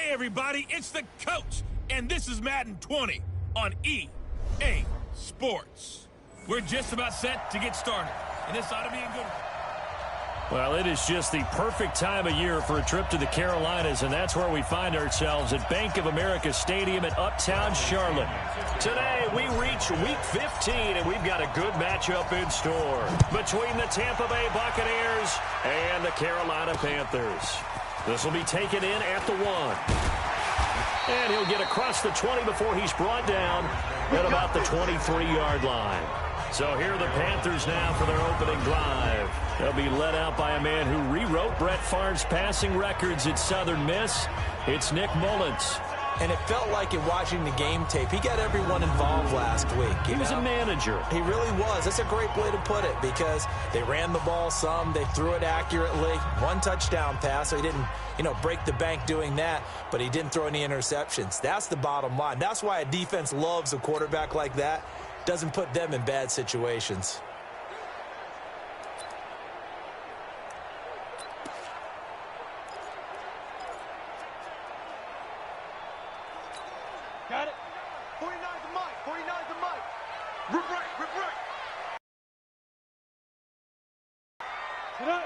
Hey, everybody, it's the coach, and this is Madden 20 on EA Sports. We're just about set to get started, and this ought to be a good one. Well, it is just the perfect time of year for a trip to the Carolinas, and that's where we find ourselves at Bank of America Stadium in Uptown Charlotte. Today, we reach Week 15, and we've got a good matchup in store between the Tampa Bay Buccaneers and the Carolina Panthers. This will be taken in at the 1. And he'll get across the 20 before he's brought down at about the 23-yard line. So here are the Panthers now for their opening drive. They'll be led out by a man who rewrote Brett Favre's passing records at Southern Miss. It's Nick Mullins. And it felt like in watching the game tape, he got everyone involved last week. He was a manager. He really was. That's a great way to put it because they ran the ball some. They threw it accurately. 1 touchdown pass, so he didn't, break the bank doing that, but he didn't throw any interceptions. That's the bottom line. That's why a defense loves a quarterback like that. Doesn't put them in bad situations. Got it. 49's the mic. 49's the mic. Rip right. Rip right. Sit up.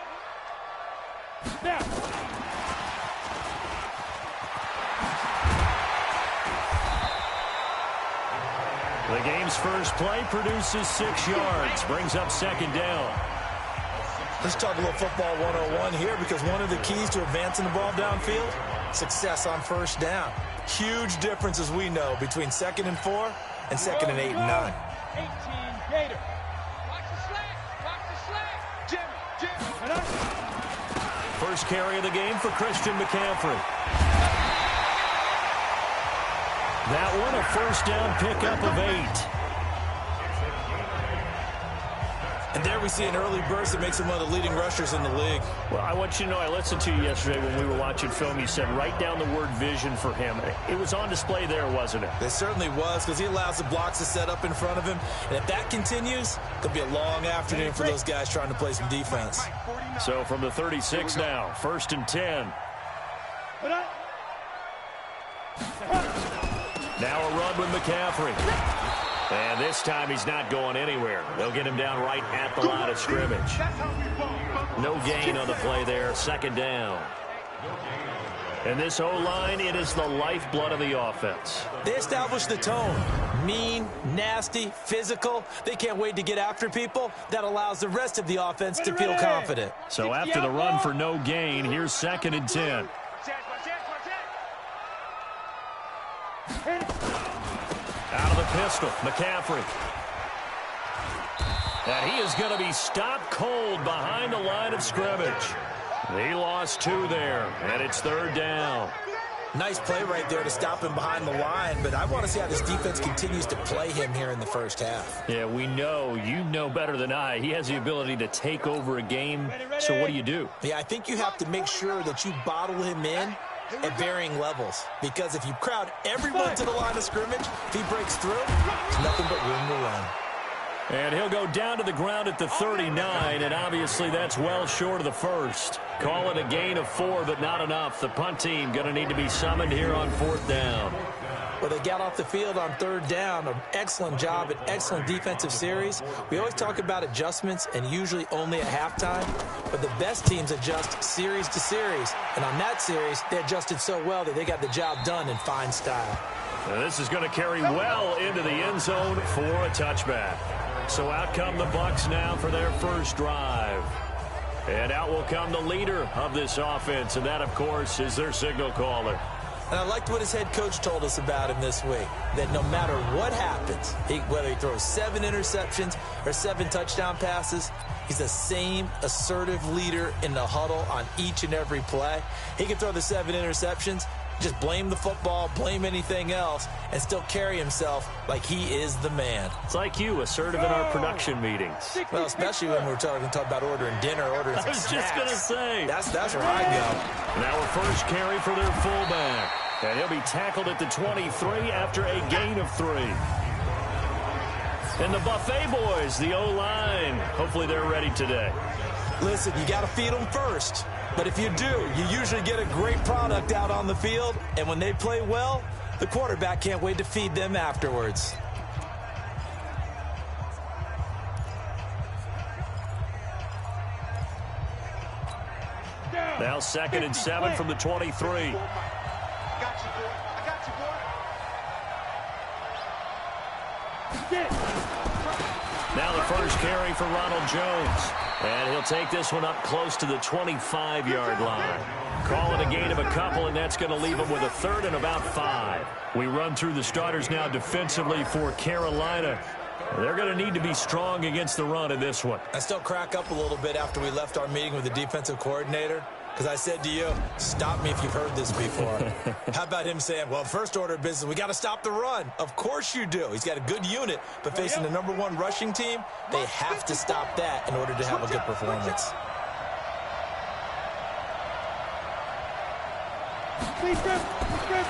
Snap. The game's first play produces 6 yards, brings up second down. Let's talk a little football 101 here because one of the keys to advancing the ball downfield, success on first down. Huge difference, as we know, between 2nd and 4 and 2nd and 8 and 9. 18 Gator. Watch the slack. Watch the slack. Jimmy. First carry of the game for Christian McCaffrey. That one a first down pickup of 8. And there we see an early burst that makes him one of the leading rushers in the league. Well, I want you to know, I listened to you yesterday when we were watching film. You said write down the word vision for him. It was on display there, wasn't it? It certainly was because he allows the blocks to set up in front of him. And if that continues, it'll be a long afternoon for those guys trying to play some defense. So from the 36 now, 1st and 10. Now a run with McCaffrey. And this time he's not going anywhere. They'll get him down right at the line of scrimmage. No gain on the play there. 2nd down. And this O-line, it is the lifeblood of the offense. They establish the tone. Mean, nasty, physical. They can't wait to get after people. That allows the rest of the offense to feel confident. So after the run for no gain, here's 2nd and 10. Out of the pistol, McCaffrey. And he is going to be stopped cold behind the line of scrimmage. He lost 2 there, and it's 3rd down. Nice play right there to stop him behind the line, but I want to see how this defense continues to play him here in the first half. Yeah, we know. You know better than I. He has the ability to take over a game, so what do? Yeah, I think you have to make sure that you bottle him in at varying levels, because if you crowd everyone to the line of scrimmage, if he breaks through, there's nothing but room to run. And he'll go down to the ground at the 39, and obviously that's well short of the first. Call it a gain of 4, but not enough. The punt team going to need to be summoned here on 4th down. Well, they got off the field on 3rd down. An excellent job, an excellent defensive series. We always talk about adjustments, and usually only at halftime. But the best teams adjust series to series. And on that series, they adjusted so well that they got the job done in fine style. Now this is going to carry well into the end zone for a touchback. So out come the Bucs now for their first drive. And out will come the leader of this offense, and that, of course, is their signal caller. And I liked what his head coach told us about him this week, that no matter what happens, whether he throws 7 interceptions or 7 touchdown passes, he's the same assertive leader in the huddle on each and every play. He can throw the 7 interceptions, just blame the football, blame anything else, and still carry himself like he is the man. It's like you, assertive in our production meetings. Well, especially when we're talking about ordering dinner, ordering some snacks. I was just going to say. That's where I go. Now a first carry for their fullback. And he'll be tackled at the 23 after a gain of 3. And the Buffet boys, the O-line, hopefully they're ready today. Listen, you got to feed them first. But if you do, you usually get a great product out on the field, and when they play well, the quarterback can't wait to feed them afterwards. Now 2nd and 7 from the 23. Now the first carry for Ronald Jones. And he'll take this one up close to the 25-yard line. Call it a gain of a couple, and that's going to leave him with a 3rd and about 5. We run through the starters now defensively for Carolina. They're going to need to be strong against the run in this one. I still crack up a little bit after we left our meeting with the defensive coordinator, because I said to you, stop me if you've heard this before. How about him saying, well, first order of business, we got to stop the run. Of course you do. He's got a good unit, but facing the #1 rushing team, they have to stop that in order to have a good performance.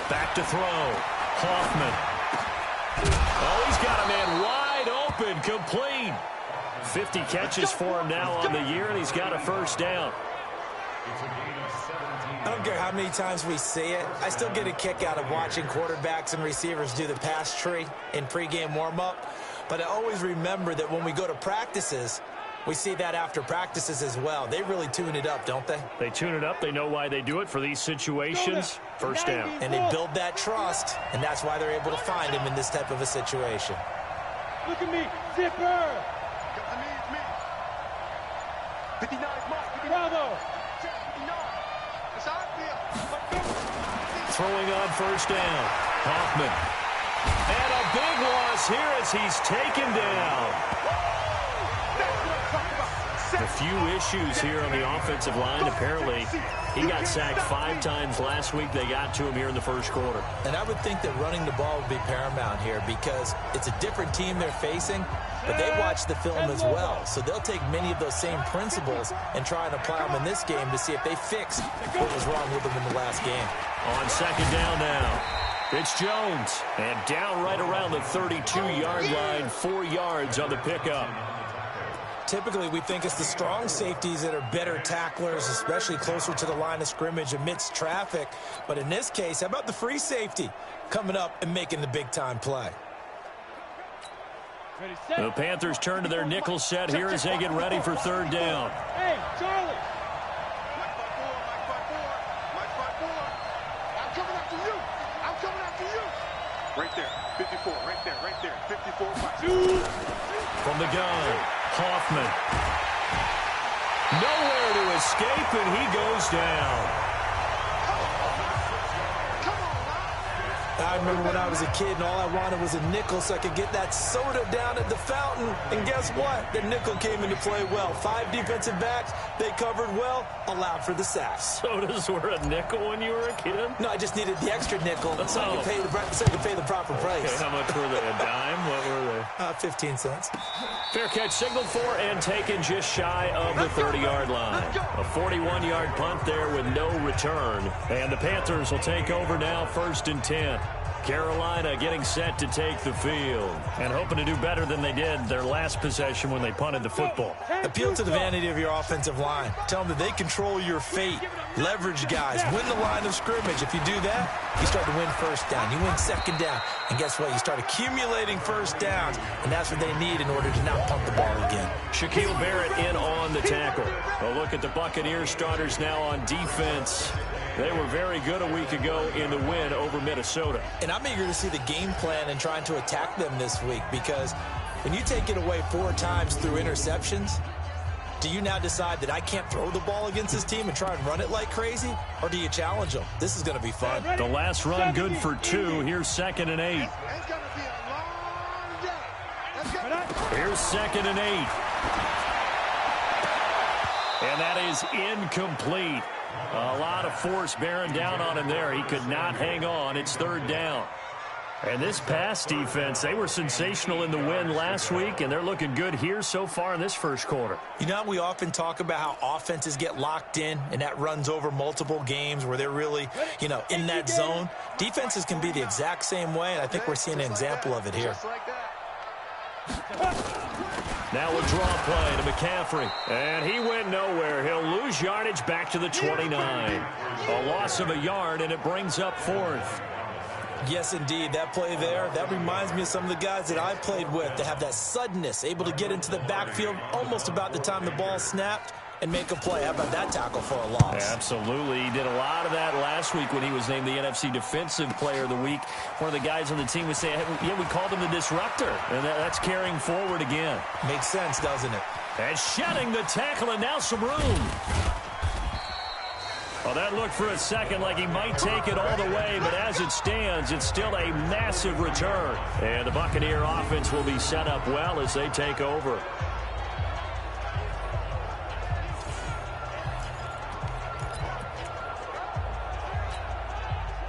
Back to throw. Hoffman. Oh, he's got a man wide open, complete. 50 catches for him now on the year, and he's got a first down. I don't care how many times we see it. I still get a kick out of watching quarterbacks and receivers do the pass tree in pregame warm-up. But I always remember that when we go to practices, we see that after practices as well. They really tune it up, don't they? They tune it up. They know why they do it for these situations. First down. And they build that trust, and that's why they're able to find him in this type of a situation. Look at me, zipper. 59 mark. Bravo. Throwing on first down. Hoffman. And a big loss here as he's taken down. A few issues here on the offensive line. Apparently, he got sacked 5 times last week. They got to him here in the first quarter. And I would think that running the ball would be paramount here because it's a different team they're facing, but they watch the film as well. So they'll take many of those same principles and try and apply them in this game to see if they fix what was wrong with them in the last game. On second down now. It's Jones. And down right around the 32-yard line. 4 yards on the pickup. Typically, we think it's the strong safeties that are better tacklers, especially closer to the line of scrimmage amidst traffic. But in this case, how about the free safety coming up and making the big-time play? The Panthers turn to their nickel set here as they get ready for third down. Hey, Charlie. I'm coming after you. I'm coming after you. Right there. 54. Right there. Right there. 54. From the gun, Hoffman. Nowhere to escape, and he goes down. I remember when I was a kid and all I wanted was a nickel so I could get that soda down at the fountain. And guess what? The nickel came into play well. 5 defensive backs, they covered well, allowed for the sacks. Sodas were a nickel when you were a kid? No, I just needed the extra nickel so I could pay the proper price. Okay, how much were they? A dime? What were they? 15 cents. Fair catch signaled for and taken just shy of the 30-yard line. A 41-yard punt there with no return. And the Panthers will take over now, 1st and 10. Carolina getting set to take the field and hoping to do better than they did their last possession when they punted the football. Appeal to the vanity of your offensive line. Tell them that they control your fate. Leverage guys. Win the line of scrimmage. If you do that, you start to win first down. You win second down. And guess what? You start accumulating first downs. And that's what they need in order to not pump the ball again. Shaquille Barrett in on the tackle. A look at the Buccaneers starters now on defense. They were very good a week ago in the win over Minnesota. And I'm eager to see the game plan and trying to attack them this week because when you take it away 4 times through interceptions, do you now decide that I can't throw the ball against this team and try and run it like crazy? Or do you challenge them? This is going to be fun. The last run good for 2. Here's 2nd and 8. Here's 2nd and 8. And that is incomplete. A lot of force bearing down on him there. He could not hang on. It's 3rd down. And this pass defense, they were sensational in the win last week, and they're looking good here so far in this first quarter. You know, we often talk about how offenses get locked in, and that runs over multiple games where they're really, in that zone. Defenses can be the exact same way, and I think we're seeing an example of it here. Now a draw play to McCaffrey. And he went nowhere. He'll lose lose yardage back to the 29. A loss of a yard, and it brings up 4th. Yes, indeed. That play there, that reminds me of some of the guys that I played with. They have that suddenness, able to get into the backfield almost about the time the ball snapped and make a play. How about that tackle for a loss? Absolutely. He did a lot of that last week when he was named the NFC Defensive Player of the Week. One of the guys on the team was saying, yeah, we called him the disruptor, and that's carrying forward again. Makes sense, doesn't it? And shedding the tackle, and now some room. Well, that looked for a second like he might take it all the way, but as it stands, it's still a massive return. And the Buccaneer offense will be set up well as they take over.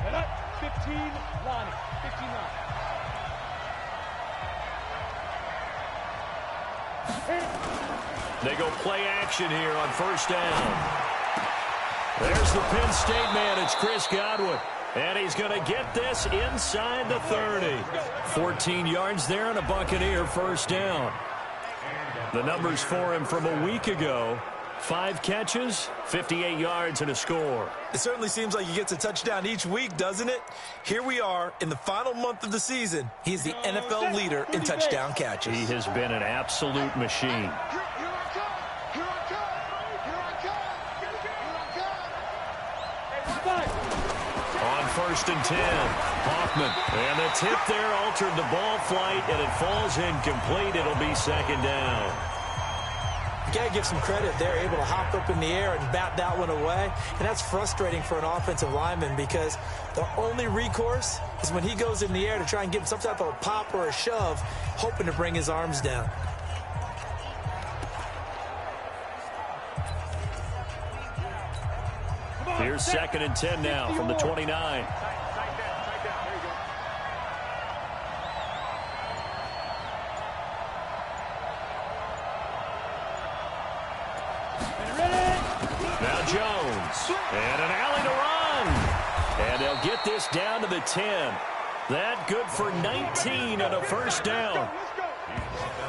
And up, 15, Lonnie, 59. They go play action here on first down. There's the Penn State man. It's Chris Godwin. And he's going to get this inside the 30. 14 yards there and a Buccaneer first down. The numbers for him from a week ago. 5 catches, 58 yards, and a score. It certainly seems like he gets a touchdown each week, doesn't it? Here we are in the final month of the season. He's the NFL leader in touchdown catches. He has been an absolute machine. On first and 10, Hoffman. And the tip there altered the ball flight, and it falls incomplete. It'll be second down. You got to give some credit. They're able to hop up in the air and bat that one away. And that's frustrating for an offensive lineman because the only recourse is when he goes in the air to try and get some type of a pop or a shove, hoping to bring his arms down. Here's second and 10 now from the 29. Now Jones. And an alley to run. And they'll get this down to the 10. That good for 19 and a first down.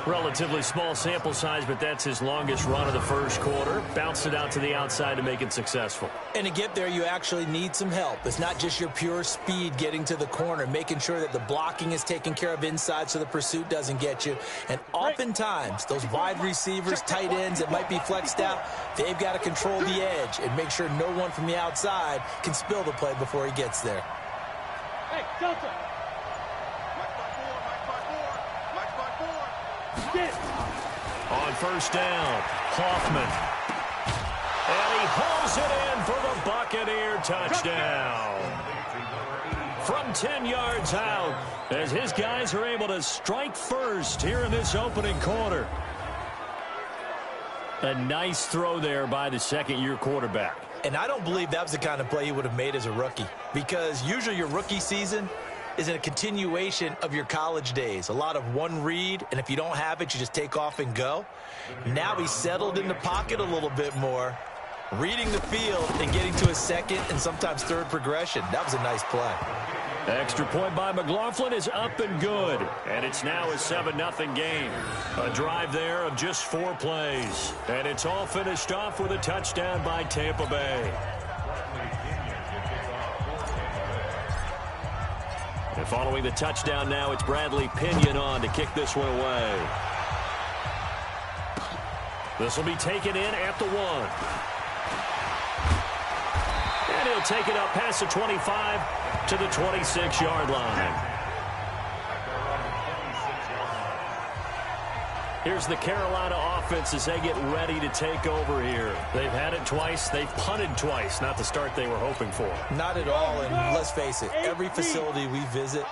Relatively small sample size, but that's his longest run of the first quarter. Bounced it out to the outside to make it successful. And to get there, you actually need some help. It's not just your pure speed getting to the corner, making sure that the blocking is taken care of inside so the pursuit doesn't get you. And oftentimes, those wide receivers, tight ends that might be flexed out, they've got to control the edge and make sure no one from the outside can spill the play before he gets there. Hey, Delta. On first down, Hoffman. And he hauls it in for the Buccaneer touchdown. From 10 yards out, as his guys are able to strike first here in this opening quarter. A nice throw there by the second-year quarterback. And I don't believe that was the kind of play he would have made as a rookie, because usually your rookie season is in a continuation of your college days. A lot of one read, and if you don't have it, you just take off and go. Now he's settled in the pocket a little bit more, reading the field and getting to a second and sometimes third progression. That was a nice play. Extra point by McLaughlin is up and good. And it's now a 7-0 game. A drive there of just 4 plays. And it's all finished off with a touchdown by Tampa Bay. And following the touchdown now, it's Bradley Pinion on to kick this one away. This will be taken in at the 1. And he'll take it up past the 25 to the 26-yard line. Here's the Carolina offense as they get ready to take over here. They've had it twice. They've punted twice. Not the start they were hoping for. Not at all, and let's face it, every facility we visit,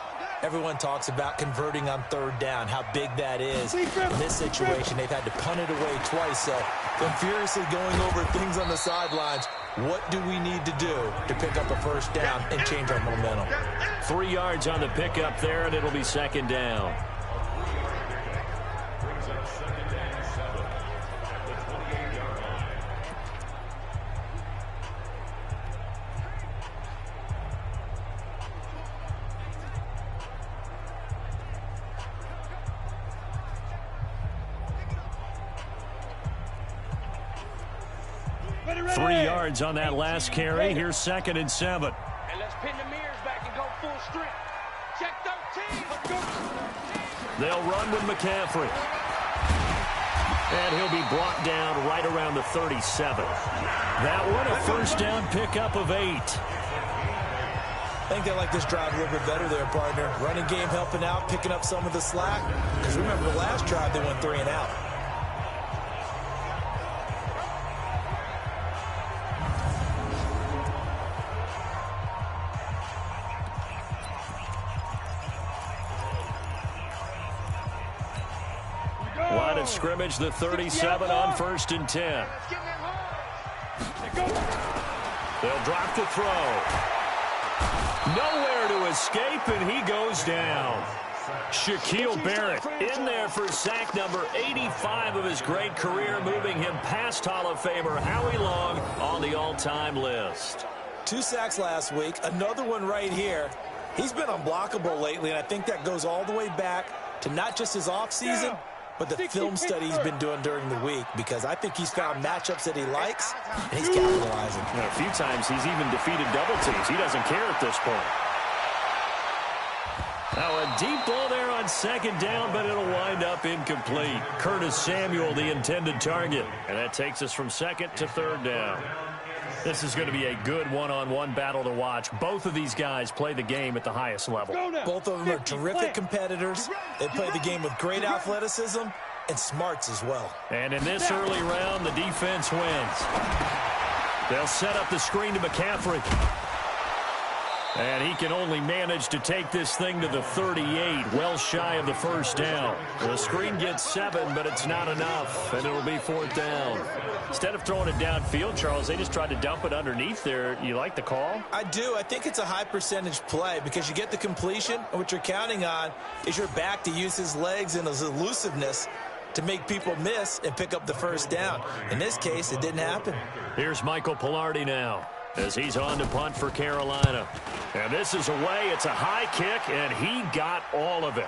everyone talks about converting on third down, how big that is. In this situation, they've had to punt it away twice, so they're furiously going over things on the sidelines. What do we need to do to pick up a first down and change our momentum? 3 yards on the pickup there, and it'll be second down. 3 yards on that last carry. Here's 2nd and 7. And let's pin the mirrors back and go full strength. Check 13. They'll run with McCaffrey. And he'll be brought down right around the 37. That one a first down pickup of 8. I think they like this drive a little bit better there, partner. Running game helping out, picking up some of the slack. Because remember the last drive, they went 3 and out. Line of scrimmage, the 37 on 1st and 10. They'll drop the throw. Nowhere to escape, and he goes down. Shaquille Barrett in there for sack number 85 of his great career, moving him past Hall of Famer Howie Long on the all-time list. 2 sacks last week, another one right here. He's been unblockable lately, and I think that goes all the way back to not just his offseason, but the film study he's been doing during the week, because I think he's found matchups that he likes, and he's capitalizing. And a few times he's even defeated double teams. He doesn't care at this point. Now a deep ball there on 2nd down, but it'll wind up incomplete. Curtis Samuel, the intended target. And that takes us from 2nd to 3rd down. This is going to be a good one-on-one battle to watch. Both of these guys play the game at the highest level. Both of them are terrific competitors. They play the game with great athleticism and smarts as well. And in this early round, the defense wins. They'll set up the screen to McCaffrey. And he can only manage to take this thing to the 38, well shy of the first down. The screen gets 7, but it's not enough, and it'll be 4th down. Instead of throwing it downfield, Charles, they just tried to dump it underneath there. You like the call? I do. I think it's a high percentage play because you get the completion, and what you're counting on is your back to use his legs and his elusiveness to make people miss and pick up the first down. In this case, it didn't happen. Here's Michael Pilardi now as he's on to punt for Carolina. And this is away. It's a high kick, and he got all of it.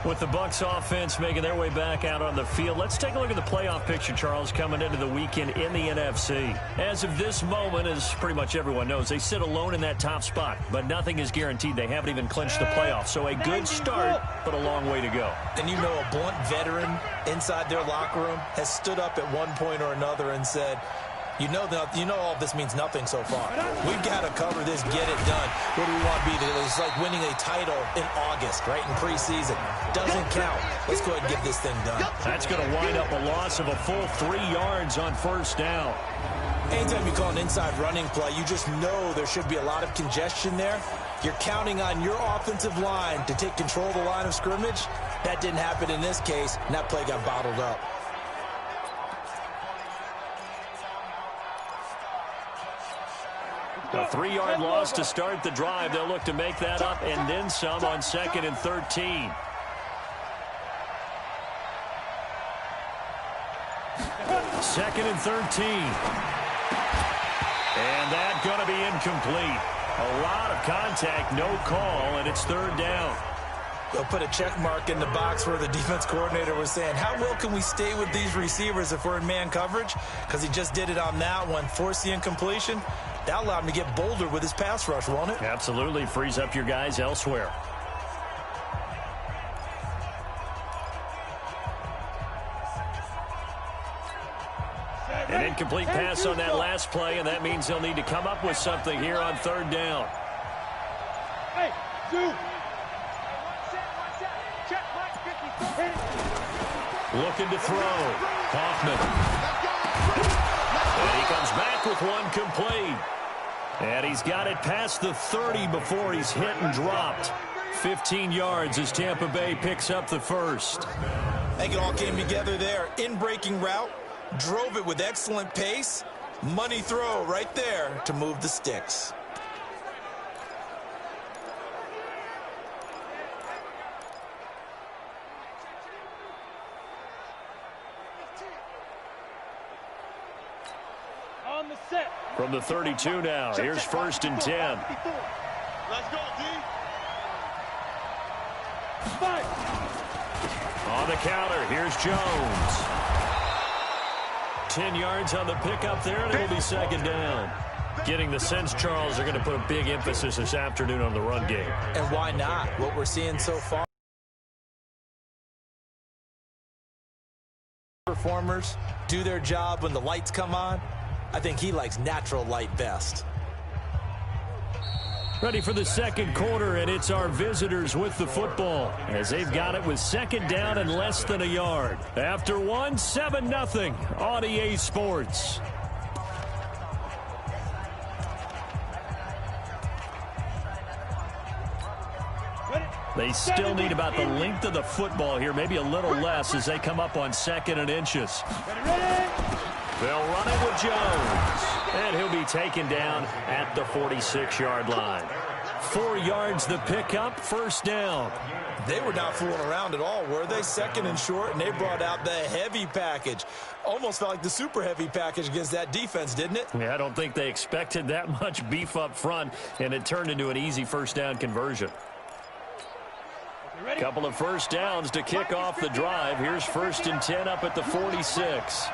With the Bucs offense making their way back out on the field, let's take a look at the playoff picture, Charles, coming into the weekend in the NFC. As of this moment, as pretty much everyone knows, they sit alone in that top spot, but nothing is guaranteed. They haven't even clinched the playoffs, so a good start, but a long way to go. And you know, a blunt veteran inside their locker room has stood up at one point or another and said, you know all this means nothing so far. We've got to cover this, get it done. What do we want to be? It's like winning a title in August, right, in preseason. Doesn't count. Let's go ahead and get this thing done. That's going to wind up a loss of a full 3 yards on 1st down. Anytime you call an inside running play, you just know there should be a lot of congestion there. You're counting on your offensive line to take control of the line of scrimmage. That didn't happen in this case, and that play got bottled up. A 3-yard loss to start the drive. They'll look to make that up and then some on 2nd and 13. Second and 13. And that going to be incomplete. A lot of contact, no call, and it's 3rd down. They'll put a check mark in the box where the defense coordinator was saying, how well can we stay with these receivers if we're in man coverage? Because he just did it on that one, forced the incompletion. That allowed him to get bolder with his pass rush, won't it? Absolutely. Frees up your guys elsewhere. An incomplete pass on that last play, and that means they'll need to come up with something here on 3rd down. Hey, dude. Looking to throw. Hoffman. And he comes back with one complete. And he's got it past the 30 before he's hit and dropped. 15 yards as Tampa Bay picks up the first. I think it all came together there. In-breaking route. Drove it with excellent pace. Money throw right there to move the sticks. On the set. From the 32 now, here's 1st and 10. Let's go, D. 5. On the counter, here's Jones. 10 yards on the pickup there, and it'll be second down. Getting the sense, Charles, they're going to put a big emphasis this afternoon on the run game. And why not? What we're seeing so far. Performers do their job when the lights come on. I think he likes natural light best. Ready for the second quarter, and it's our visitors with the football as they've got it with second down and less than a yard. After one, 7-0 on EA Sports. They still need about the length of the football here, maybe a little less as they come up on 2nd and inches. They'll run it with Jones, and he'll be taken down at the 46-yard line. 4 yards the pickup, first down. They were not fooling around at all, were they? 2nd and short, and they brought out the heavy package. Almost felt like the super heavy package against that defense, didn't it? Yeah, I don't think they expected that much beef up front, and it turned into an easy first down conversion. Couple of first downs to kick off the drive. Here's 1st and 10 up at the 46.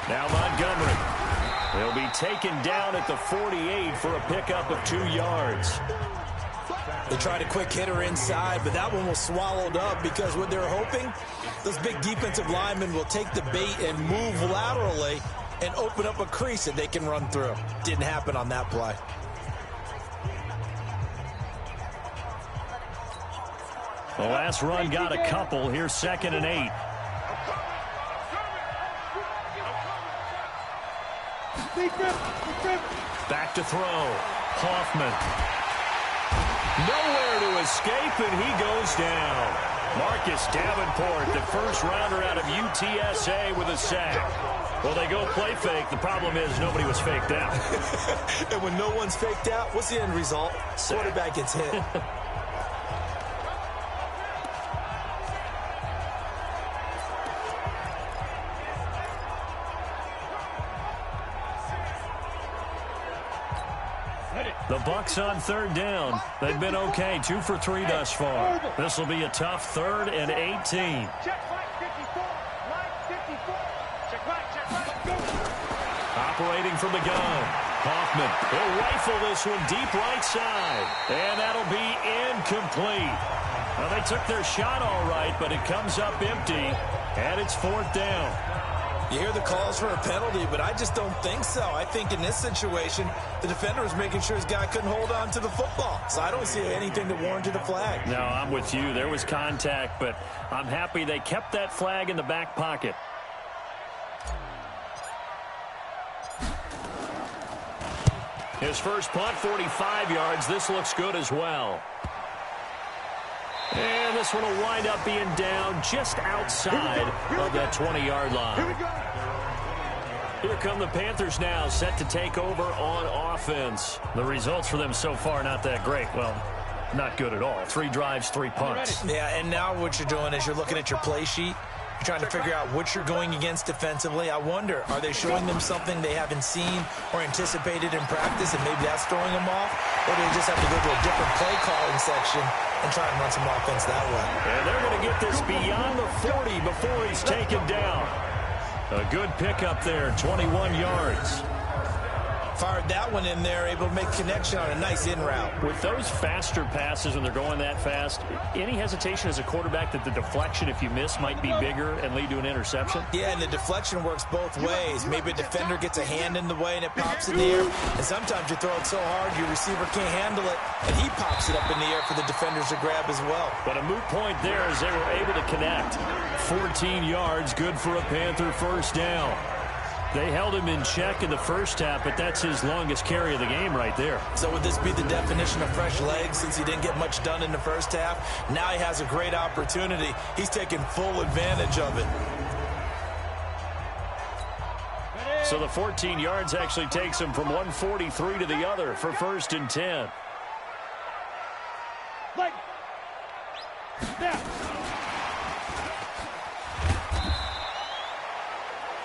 Now Montgomery. He'll be taken down at the 48 for a pickup of 2 yards. They tried a quick hitter inside, but that one was swallowed up because what they're hoping, those big defensive linemen will take the bait and move laterally and open up a crease that they can run through. Didn't happen on that play. The last run got a couple. Here's 2nd and 8. Back to throw. Hoffman. Nowhere to escape, and he goes down. Marcus Davenport, the first rounder out of UTSA with a sack. Well, they go play fake. The problem is nobody was faked out. And when no one's faked out, what's the end result? Quarterback gets hit. The Bucs on 3rd down. They've been okay, 2 for 3 thus far. This will be a tough 3rd and 18. Operating from the gun. Hoffman. He'll rifle this one deep right side. And that'll be incomplete. Well, they took their shot all right, but it comes up empty. And it's 4th down. You hear the calls for a penalty, but I just don't think so. I think in this situation, the defender was making sure his guy couldn't hold on to the football. So I don't see anything that warranted a flag. No, I'm with you. There was contact, but I'm happy they kept that flag in the back pocket. His first punt, 45 yards. This looks good as well. And this one will wind up being down just outside of that 20-yard line. Here come the Panthers now, set to take over on offense. The results for them so far, not that great. Well, not good at all. 3 drives, 3 punts. Yeah, and now what you're doing is you're looking at your play sheet. You're trying to figure out what you're going against defensively. I wonder, are they showing them something they haven't seen or anticipated in practice, and maybe that's throwing them off? Or do they just have to go to a different play calling section and try and run some offense that way? And they're going to get this beyond the 40 before he's taken down. A good pickup there, 21 yards. Fired that one in there, able to make connection on a nice in route. With those faster passes when they're going that fast, any hesitation as a quarterback that the deflection, if you miss, might be bigger and lead to an interception? Yeah, and the deflection works both ways. Maybe a defender gets a hand in the way and it pops in the air. And sometimes you throw it so hard your receiver can't handle it, and he pops it up in the air for the defenders to grab as well. But a moot point there as they were able to connect. 14 yards, good for a Panther first down. They held him in check in the first half, but that's his longest carry of the game right there. So would this be the definition of fresh legs since he didn't get much done in the first half? Now he has a great opportunity. He's taking full advantage of it. So the 14 yards actually takes him from 143 to the other for 1st and 10.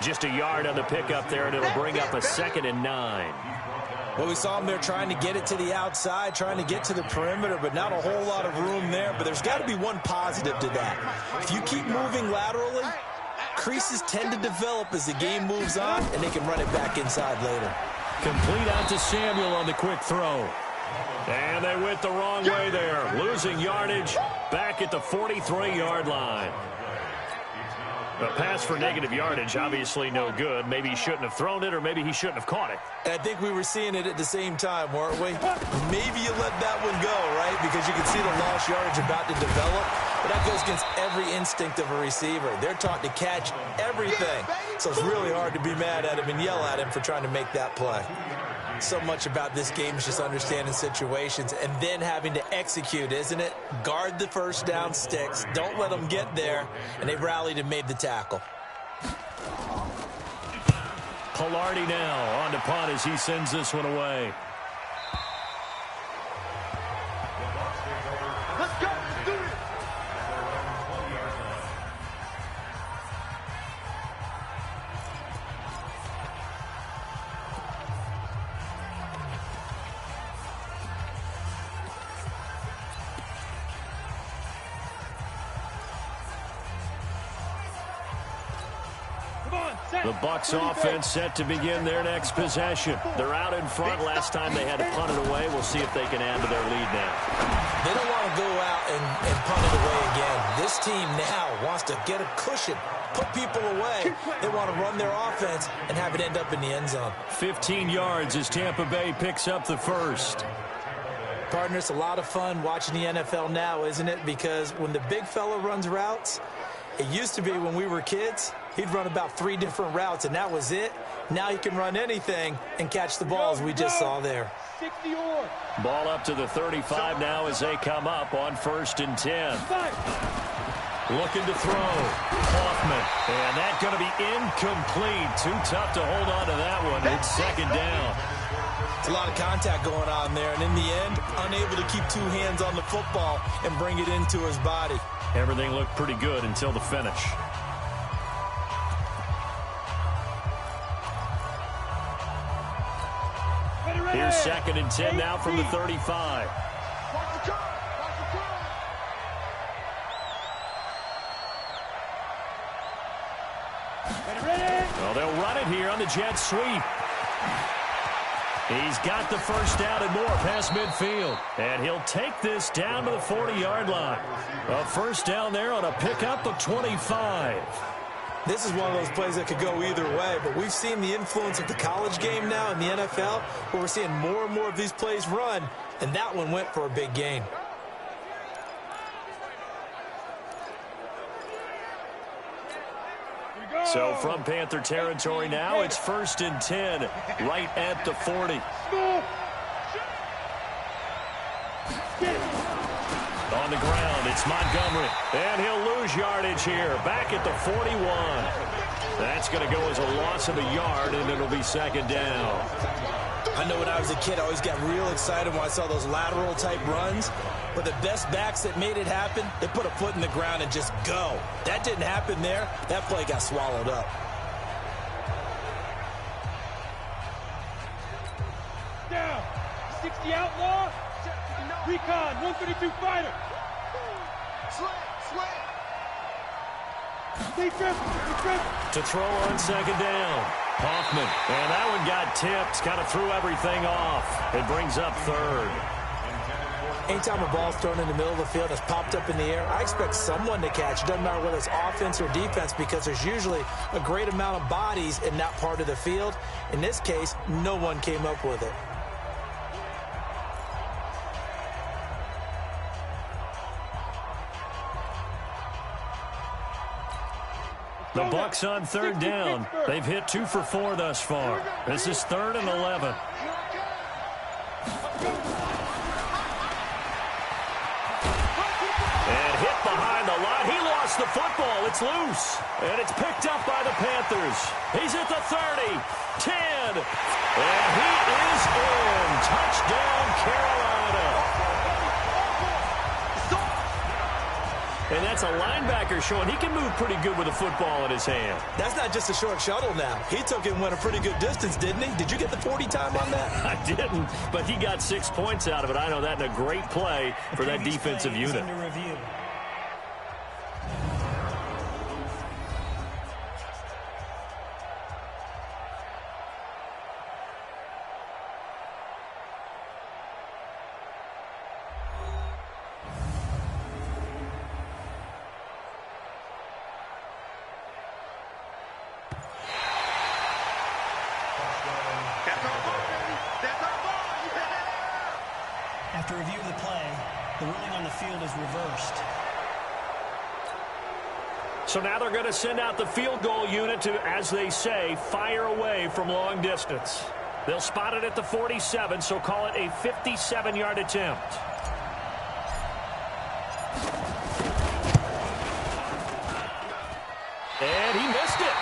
just a yard on the pickup there, and it'll bring up a 2nd and 9. Well, we saw him there trying to get it to the outside, trying to get to the perimeter, but not a whole lot of room there. But there's got to be one positive to that. If you keep moving laterally, creases tend to develop as the game moves on, and they can run it back inside later. Complete out to Samuel on the quick throw. And they went the wrong way there, losing yardage back at the 43-yard line. A pass for negative yardage, obviously no good. Maybe he shouldn't have thrown it, or maybe he shouldn't have caught it. And I think we were seeing it at the same time, weren't we? Maybe you let that one go, right? Because you can see the lost yardage about to develop. But that goes against every instinct of a receiver. They're taught to catch everything. So it's really hard to be mad at him and yell at him for trying to make that play. So much about this game is just understanding situations and then having to execute, isn't it? Guard the first down sticks. Don't let them get there. And they rallied and made the tackle. Pilardi now on to punt as he sends this one away. Let's go. Let's do it. The Bucs offense set to begin their next possession. They're out in front. Last time they had to punt it away. We'll see if they can add to their lead now. They don't want to go out and punt it away again. This team now wants to get a cushion, put people away. They want to run their offense and have it end up in the end zone. 15 yards as Tampa Bay picks up the first. Partner, it's a lot of fun watching the NFL now, isn't it? Because when the big fella runs routes, it used to be when we were kids, he'd run about 3 different routes, and that was it. Now he can run anything and catch the balls we just saw there. Ball up to the 35 now as they come up on 1st and 10. Looking to throw. Hoffman. And that's going to be incomplete. Too tough to hold on to that one. It's 2nd down. It's a lot of contact going on there, and in the end, unable to keep 2 hands on the football and bring it into his body. Everything looked pretty good until the finish. Here's 2nd and 10 now from the 35. Well, they'll run it here on the jet sweep. He's got the first down and more past midfield. And he'll take this down to the 40-yard line. A first down there on a pickup of 25. This is one of those plays that could go either way, but we've seen the influence of the college game now in the NFL, where we're seeing more and more of these plays run, and that one went for a big gain. So from Panther territory now, it's 1st and 10, right at the 40. On the ground, it's Montgomery, and he'll lose yardage here, back at the 41. That's going to go as a loss of a yard, and it'll be 2nd down. I know when I was a kid, I always got real excited when I saw those lateral-type runs. But the best backs that made it happen, they put a foot in the ground and just go. That didn't happen there. That play got swallowed up. Down. 60 outlaw. Recon. 132 fighter. To throw on 2nd down. Hoffman. And that one got tipped. Kind of threw everything off. It brings up 3rd. Anytime a ball's thrown in the middle of the field and it's popped up in the air, I expect someone to catch. It doesn't matter whether it's offense or defense, because there's usually a great amount of bodies in that part of the field. In this case, no one came up with it. The Bucs on 3rd down. They've hit 2 for 4 thus far. This is 3rd and 11. And hit behind the line. He lost the football. It's loose. And it's picked up by the Panthers. He's at the 30, 10. And he is in. Touchdown, Carolina. And that's a linebacker showing he can move pretty good with a football in his hand. That's not just a short shuttle now. He took it and went a pretty good distance, didn't he? Did you get the 40 time on that? I didn't, but he got 6 points out of it. I know that in a great play for that defensive unit. After review of the play, the ruling on the field is reversed. So now they're going to send out the field goal unit to, as they say, fire away from long distance. They'll spot it at the 47, so call it a 57-yard attempt. And he missed it.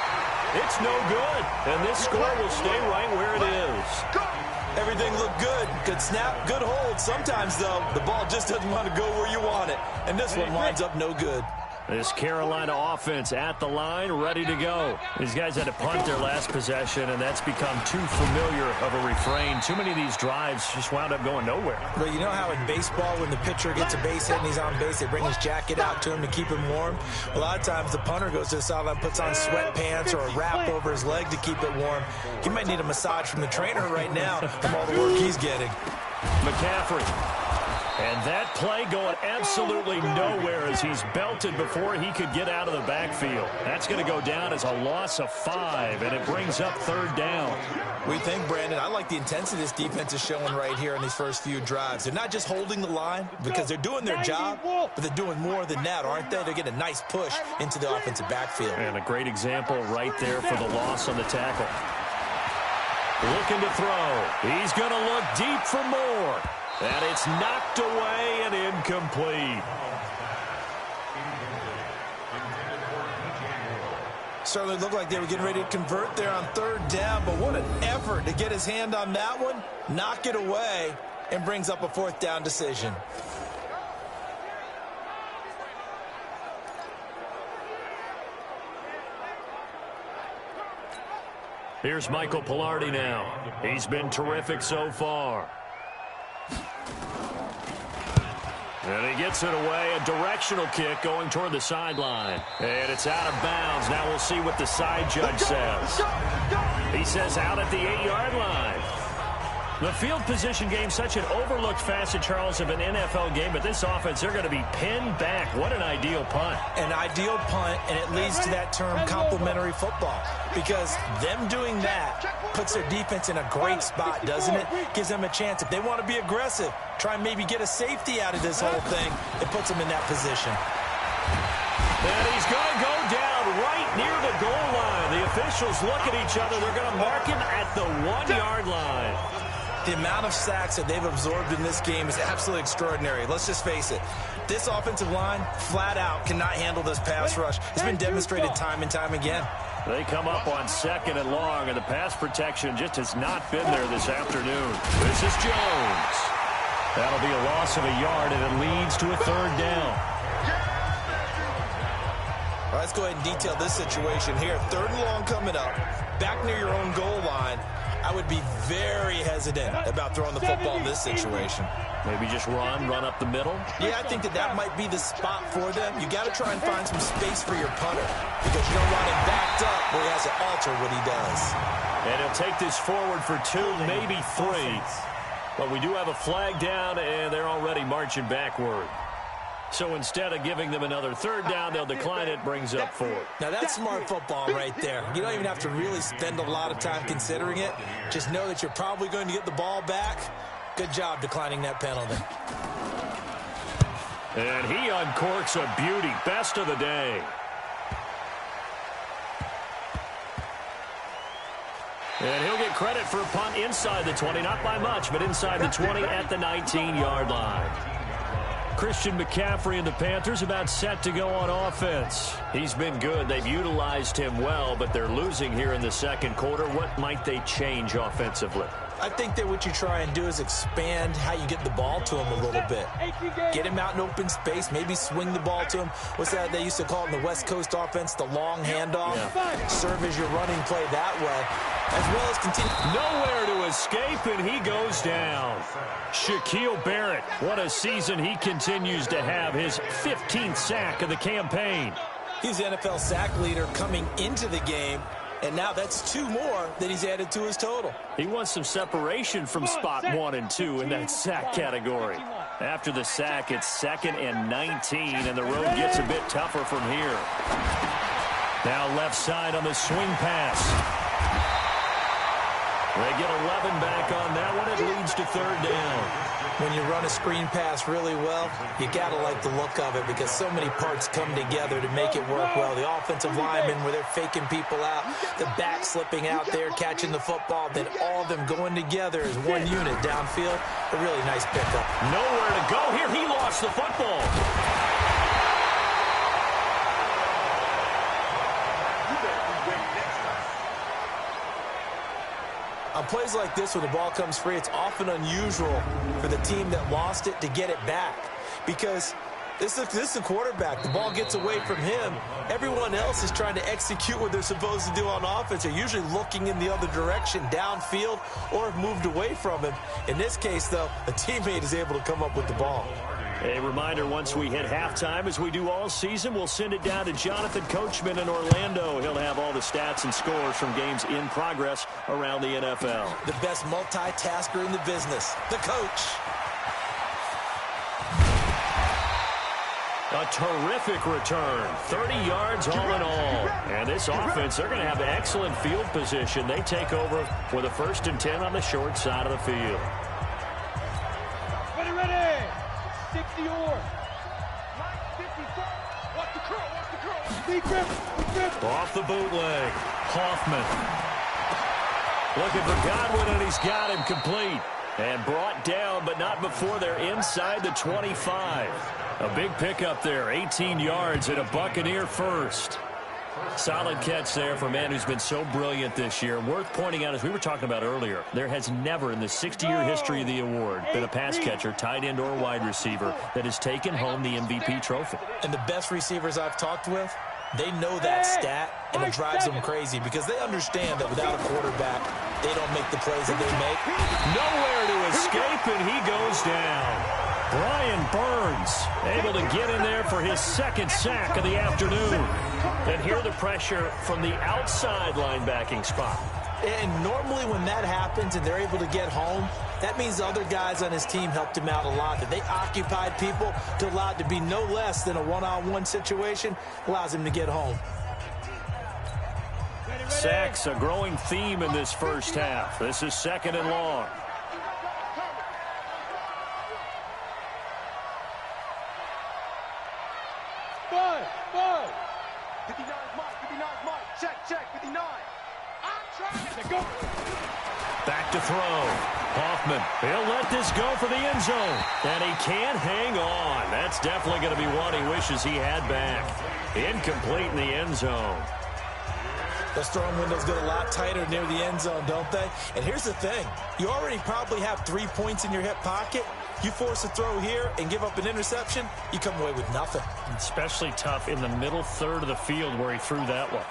It's no good. And this score will stay right where it is. Everything looked good. Good snap, good hold. Sometimes, though, the ball just doesn't want to go where you want it. And this one winds up no good. This Carolina offense at the line, ready to go. These guys had to punt their last possession, and that's become too familiar of a refrain. Too many of these drives just wound up going nowhere. But you know how in baseball, when the pitcher gets a base hit and he's on base, they bring his jacket out to him to keep him warm? A lot of times the punter goes to the sideline, puts on sweatpants or a wrap over his leg to keep it warm. He might need a massage from the trainer right now from all the work he's getting. McCaffrey. And that play going absolutely nowhere as he's belted before he could get out of the backfield. That's going to go down as a loss of 5, and it brings up 3rd down. We think, Brandon, I like the intensity this defense is showing right here in these first few drives. They're not just holding the line because they're doing their job, but they're doing more than that, aren't they? They're getting a nice push into the offensive backfield. And a great example right there for the loss on the tackle. Looking to throw. He's going to look deep for more. And it's knocked away and incomplete. Certainly looked like they were getting ready to convert there on 3rd down, but what an effort to get his hand on that one, knock it away, and brings up a 4th down decision. Here's Michael Pilardi now. He's been terrific so far. And he gets it away, a directional kick going toward the sideline. And it's out of bounds. Now we'll see what the side judge says. He says out at the 8-yard line. The field position game, such an overlooked facet, Charles, of an NFL game, but this offense, they're going to be pinned back. What an ideal punt. An ideal punt, and it leads to that term complementary football, because them doing that puts their defense in a great spot, doesn't it? Gives them a chance. If they want to be aggressive, try and maybe get a safety out of this whole thing, it puts them in that position. And he's going to go down right near the goal line. The officials look at each other. They're going to mark him at the 1-yard line. The amount of sacks that they've absorbed in this game is absolutely extraordinary. Let's just face it. This offensive line, flat out, cannot handle this pass rush. It's been demonstrated time and time again. They come up on 2nd and long, and the pass protection just has not been there this afternoon. This is Jones. That'll be a loss of a yard, and it leads to a 3rd down. All right, let's go ahead and detail this situation here. 3rd and long coming up. Back near your own goal line. I would be very hesitant about throwing the football in this situation. Maybe just run up the middle? Yeah, I think that might be the spot for them. You got to try and find some space for your punter, because you don't want him backed up where he has to alter what he does. And he'll take this forward for 2, maybe 3. But we do have a flag down, and they're already marching backward. So instead of giving them another 3rd down, they'll decline it, brings up 4. Now that's smart football right there. You don't even have to really spend a lot of time considering it. Just know that you're probably going to get the ball back. Good job declining that penalty. And he uncorks a beauty. Best of the day. And he'll get credit for a punt inside the 20. Not by much, but inside the 20 at the 19-yard line. Christian McCaffrey and the Panthers about set to go on offense. He's been good. They've utilized him well, but they're losing here in the 2nd quarter. What might they change offensively? I think that what you try and do is expand how you get the ball to him a little bit. Get him out in open space, maybe swing the ball to him. What's that they used to call it in the West Coast offense, the long handoff? Yeah. Serve as your running play that way, as well as continue. Nowhere to escape, and he goes down. Shaquille Barrett, what a season he continues to have, his 15th sack of the campaign. He's the NFL sack leader coming into the game. And now that's 2 more that he's added to his total. He wants some separation from spot 1 and 2 in that sack category. After the sack, it's 2nd and 19, and the road gets a bit tougher from here. Now left side on the swing pass. They get 11 back on that one. It leads to 3rd down. When you run a screen pass really well, you got to like the look of it because so many parts come together to make it work well. The offensive linemen, where they're faking people out, the back slipping out there, catching the football, then all of them going together as one unit downfield. A really nice pickup. Nowhere to go here. He lost the football. On plays like this, when the ball comes free, it's often unusual for the team that lost it to get it back. Because this is a quarterback. The ball gets away from him. Everyone else is trying to execute what they're supposed to do on offense. They're usually looking in the other direction, downfield, or have moved away from him. In this case, though, a teammate is able to come up with the ball. A reminder, once we hit halftime, as we do all season, we'll send it down to Jonathan Coachman in Orlando. He'll have all the stats and scores from games in progress around the NFL. The best multitasker in the business, the coach. A terrific return, 30 yards all in all. And this offense, they're going to have excellent field position. They take over for the 1st and 10 on the short side of the field. Ready. 60 or 54. Watch the curl, watch the curl. Deep grip. Off the bootleg. Hoffman. Looking for Godwin, and he's got him complete. And brought down, but not before they're inside the 25. A big pickup there, 18 yards and a Buccaneer first. Solid catch there for a man who's been so brilliant this year. Worth pointing out, as we were talking about earlier, there has never in the 60-year history of the award been a pass catcher, tight end, or wide receiver that has taken home the MVP trophy. And the best receivers I've talked with, they know that stat, and it drives them crazy because they understand that without a quarterback, they don't make the plays that they make. Nowhere to escape, and he goes down. Brian Burns able to get in there for his 2nd sack of the afternoon. And hear the pressure from the outside linebacking spot. And normally when that happens and they're able to get home, that means the other guys on his team helped him out a lot. That they occupied people to allow it to be no less than a one-on-one situation, allows him to get home. Sacks, a growing theme in this first half. This is 2nd and long. Five. 59 Mike. Check, 59. I'm trying to go. Back to throw. Hoffman, he'll let this go for the end zone. And he can't hang on. That's definitely going to be one he wishes he had back. Incomplete in the end zone. Those throwing windows get a lot tighter near the end zone, don't they? And here's the thing. You already probably have 3 points in your hip pocket. You force a throw here and give up an interception, you come away with nothing. Especially tough in the middle third of the field where he threw that one.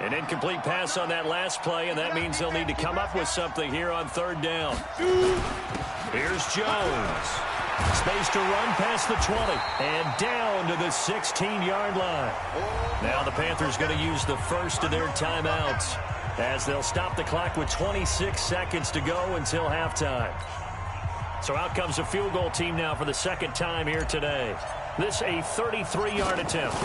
An incomplete pass on that last play, and that means they'll need to come up with something here on 3rd down. Here's Jones. Space to run past the 20 and down to the 16-yard line. Now the Panthers going to use the first of their timeouts as they'll stop the clock with 26 seconds to go until halftime. So out comes a field goal team now for the 2nd time here today. This a 33-yard attempt.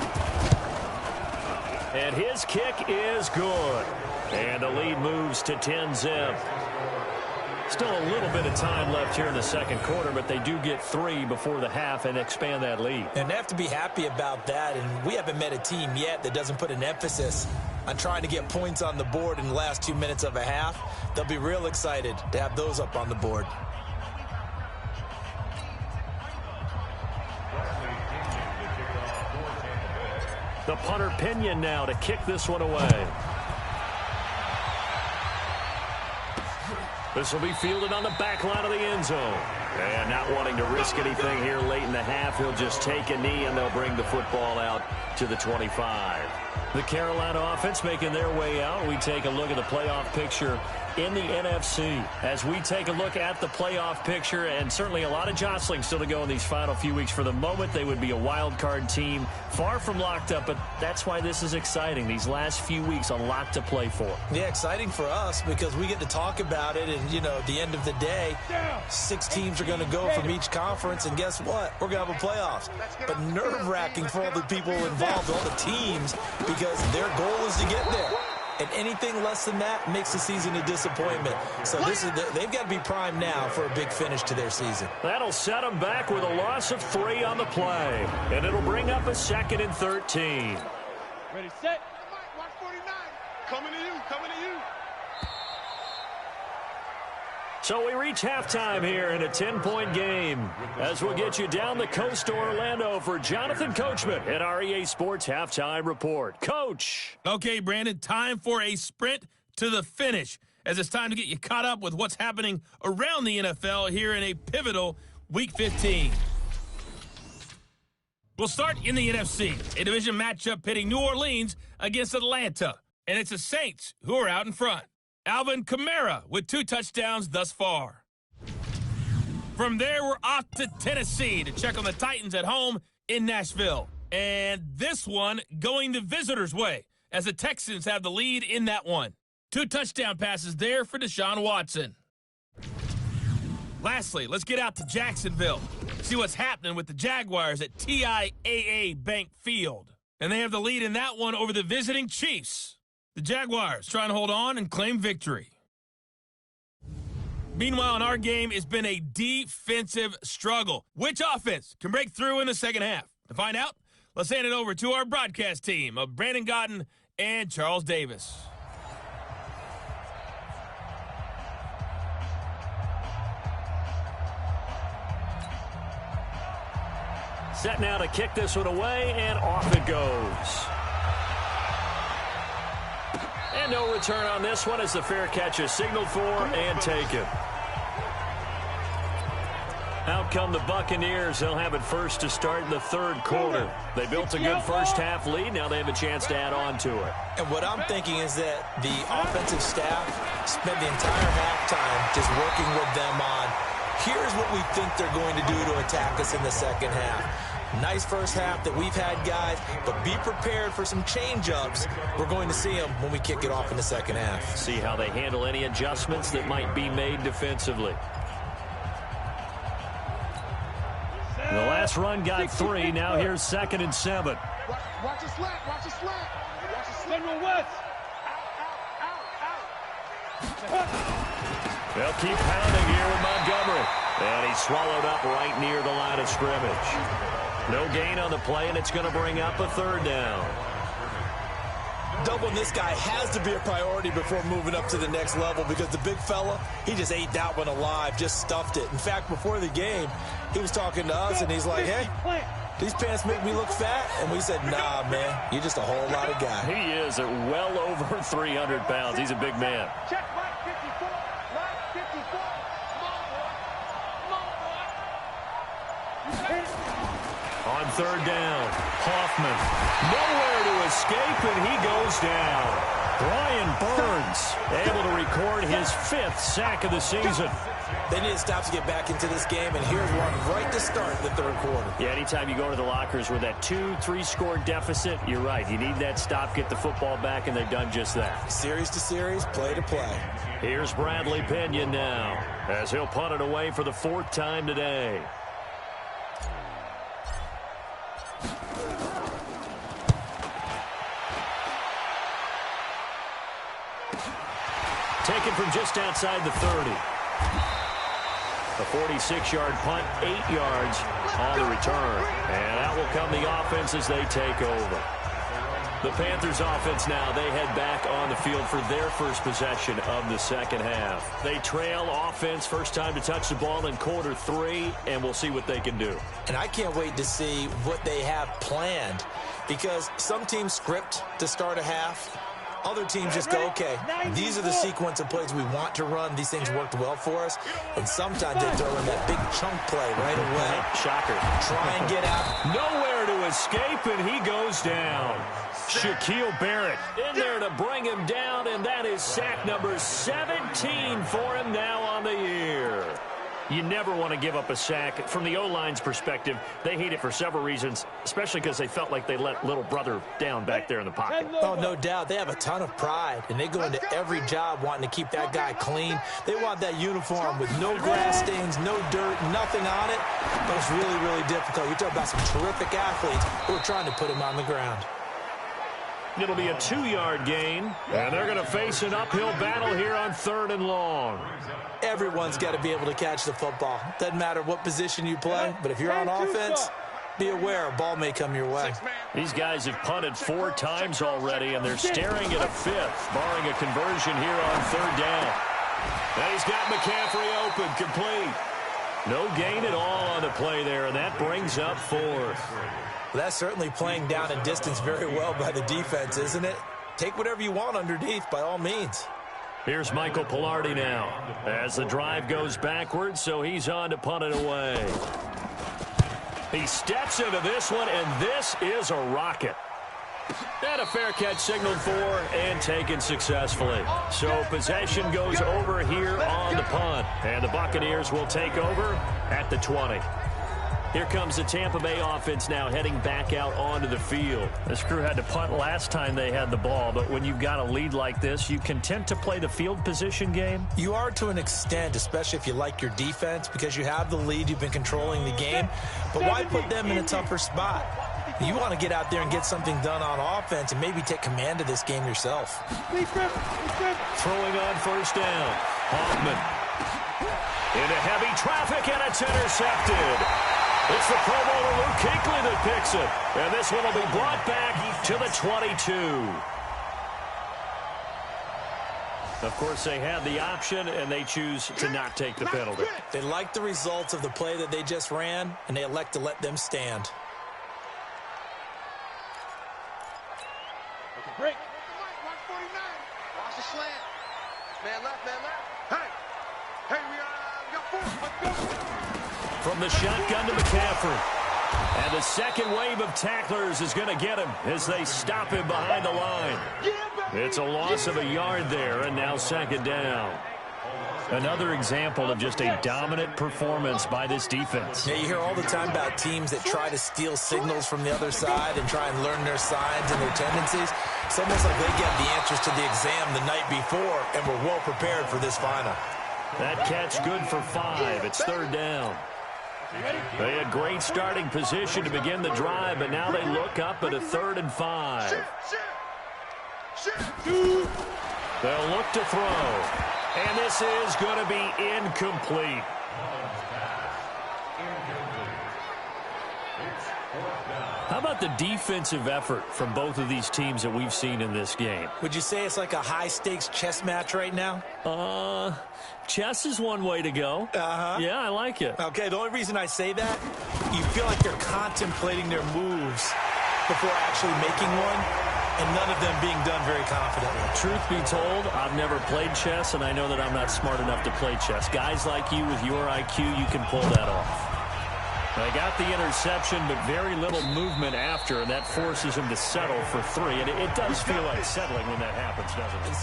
And his kick is good. And the lead moves to 10-zip. Still a little bit of time left here in the 2nd quarter, but they do get 3 before the half and expand that lead. And they have to be happy about that. And we haven't met a team yet that doesn't put an emphasis on trying to get points on the board in the last 2 minutes of a half. They'll be real excited to have those up on the board. The punter Pinion now to kick this one away. This will be fielded on the back line of the end zone. And not wanting to risk anything here late in the half, he'll just take a knee and they'll bring the football out to the 25. The Carolina offense making their way out. We take a look at the playoff picture in the NFC. As we take a look at the playoff picture, and certainly a lot of jostling still to go in these final few weeks. For the moment, they would be a wild card team, far from locked up, but that's why this is exciting. These last few weeks, a lot to play for. Yeah, exciting for us because we get to talk about it, and, you know, at the end of the day, 6 teams are going to go from each conference, and guess what? We're going to have a playoffs. But nerve-wracking for all the people involved, all the teams, because their goal is to get there. And anything less than that makes the season a disappointment. So they've got to be primed now for a big finish to their season. That'll set them back with a loss of 3 on the play. And it'll bring up a 2nd and 13. Ready, set. Watch 49. Coming to you, coming to you. So we reach halftime here in a 10-point game. As we'll get you down the coast to Orlando for Jonathan Coachman at our EA Sports Halftime Report. Coach. Okay, Brandon, time for a sprint to the finish, as it's time to get you caught up with what's happening around the NFL here in a pivotal Week 15. We'll start in the NFC, a division matchup pitting New Orleans against Atlanta, and it's the Saints who are out in front. Alvin Kamara with 2 touchdowns thus far. From there, we're off to Tennessee to check on the Titans at home in Nashville. And this one going the visitors' way, as the Texans have the lead in that one. 2 touchdown passes there for Deshaun Watson. Lastly, let's get out to Jacksonville, see what's happening with the Jaguars at TIAA Bank Field. And they have the lead in that one over the visiting Chiefs. The Jaguars trying to hold on and claim victory. Meanwhile, in our game, it's been a defensive struggle. Which offense can break through in the second half? To find out, let's hand it over to our broadcast team of Brandon Godden and Charles Davis. Set now to kick this one away, and off it goes. And no return on this one as the fair catch is signaled for and taken. Out come the Buccaneers. They'll have it first to start in the 3rd quarter. They built a good first half lead. Now they have a chance to add on to it. And what I'm thinking is that the offensive staff spent the entire halftime just working with them on, here's what we think they're going to do to attack us in the second half. Nice first half that we've had, guys, but be prepared for some change-ups. We're going to see them when we kick it off in the second half. See how they handle any adjustments that might be made defensively. The last run got 3. Now here's 2nd and 7. Watch the slant, watch the slant. Watch the slant. General West. They'll keep pounding here with Montgomery. And he's swallowed up right near the line of scrimmage. No gain on the play, and it's going to bring up a 3rd down. Doubling this guy has to be a priority before moving up to the next level because the big fella, he just ate that one alive, just stuffed it. In fact, before the game, he was talking to us, and he's like, hey, these pants make me look fat. And we said, nah, man, you're just a whole lot of guy. He is at well over 300 pounds. He's a big man. Check Mike 54. Mike 54. Come on, boy. On 3rd down, Hoffman. Nowhere to escape, and he goes down. Brian Burns able to record his 5th sack of the season. They need to stop to get back into this game, and here's one right to start the 3rd quarter. Yeah, anytime you go to the lockers with that 2-3 score deficit, you're right. You need that stop, get the football back, and they've done just that. Series to series, play to play. Here's Bradley Pinion now, as he'll punt it away for the 4th time today. Taken from just outside the 30. A 46-yard punt, 8 yards on the return. And out will come the offense as they take over. The Panthers offense now, they head back on the field for their first possession of the second half. They trail offense, first time to touch the ball in quarter 3, and we'll see what they can do. And I can't wait to see what they have planned, because some teams script to start a half. Other teams just go, okay, these are the sequence of plays we want to run. These things worked well for us. And sometimes they throw in that big chunk play right away. Shocker. Try and get out. Nowhere to escape, and he goes down. Shaquille Barrett in there to bring him down, and that is sack number 17 for him now on the year. You never want to give up a sack. From the O-line's perspective, they hate it for several reasons, especially because they felt like they let little brother down back there in the pocket. Oh, no doubt. They have a ton of pride, and they go into every job wanting to keep that guy clean. They want that uniform with no grass stains, no dirt, nothing on it. But it's really, really difficult. You're talking about some terrific athletes who are trying to put him on the ground. It'll be a 2-yard gain, and they're going to face an uphill battle here on 3rd and long. Everyone's got to be able to catch the football. Doesn't matter what position you play, but if you're on offense, be aware a ball may come your way. These guys have punted 4 times already, and they're staring at a 5th, barring a conversion here on 3rd down. And he's got McCaffrey open, complete. No gain at all on the play there, and that brings up 4th. Well, that's certainly playing down in distance very well by the defense, isn't it? Take whatever you want underneath, by all means. Here's Michael Pilardi now as the drive goes backwards, so he's on to punt it away. He steps into this one, and this is a rocket. And a fair catch signaled for and taken successfully. So possession goes over here on the punt, and the Buccaneers will take over at the 20. Here comes the Tampa Bay offense now heading back out onto the field. This crew had to punt last time they had the ball, but when you've got a lead like this, you content to play the field position game? You are to an extent, especially if you like your defense, because you have the lead, you've been controlling the game. But why put them in a tougher spot? You want to get out there and get something done on offense and maybe take command of this game yourself. Throwing on 1st down. Hoffman into heavy traffic, and it's intercepted. It's the Pro Bowler Luke Kuechly that picks it. And this one will be brought back to the 22. Of course, they had the option, and they choose to not take the penalty. They like the results of the play that they just ran, and they elect to let them stand. Break. 149. Watch the slant. Man left, man left. Hey, we got 4. Let's go. From the shotgun to McCaffrey. And the second wave of tacklers is going to get him as they stop him behind the line. It's a loss of a yard there, and now 2nd down. Another example of just a dominant performance by this defense. Yeah, you hear all the time about teams that try to steal signals from the other side and try and learn their signs and their tendencies. It's almost like they get the answers to the exam the night before and were well prepared for this final. That catch good for 5. It's 3rd down. They had great starting position to begin the drive, but now they look up at a 3rd and 5. They'll look to throw. And this is going to be incomplete. How about the defensive effort from both of these teams that we've seen in this game? Would you say it's like a high-stakes chess match right now? Chess is one way to go. Yeah, I like it. Okay, the only reason I say that, you feel like they're contemplating their moves before actually making one, and none of them being done very confidently. Truth be told, I've never played chess, and I know that I'm not smart enough to play chess. Guys like you with your IQ, you can pull that off. They got the interception, but very little movement after, and that forces him to settle for 3. And it does feel like settling when that happens, doesn't it?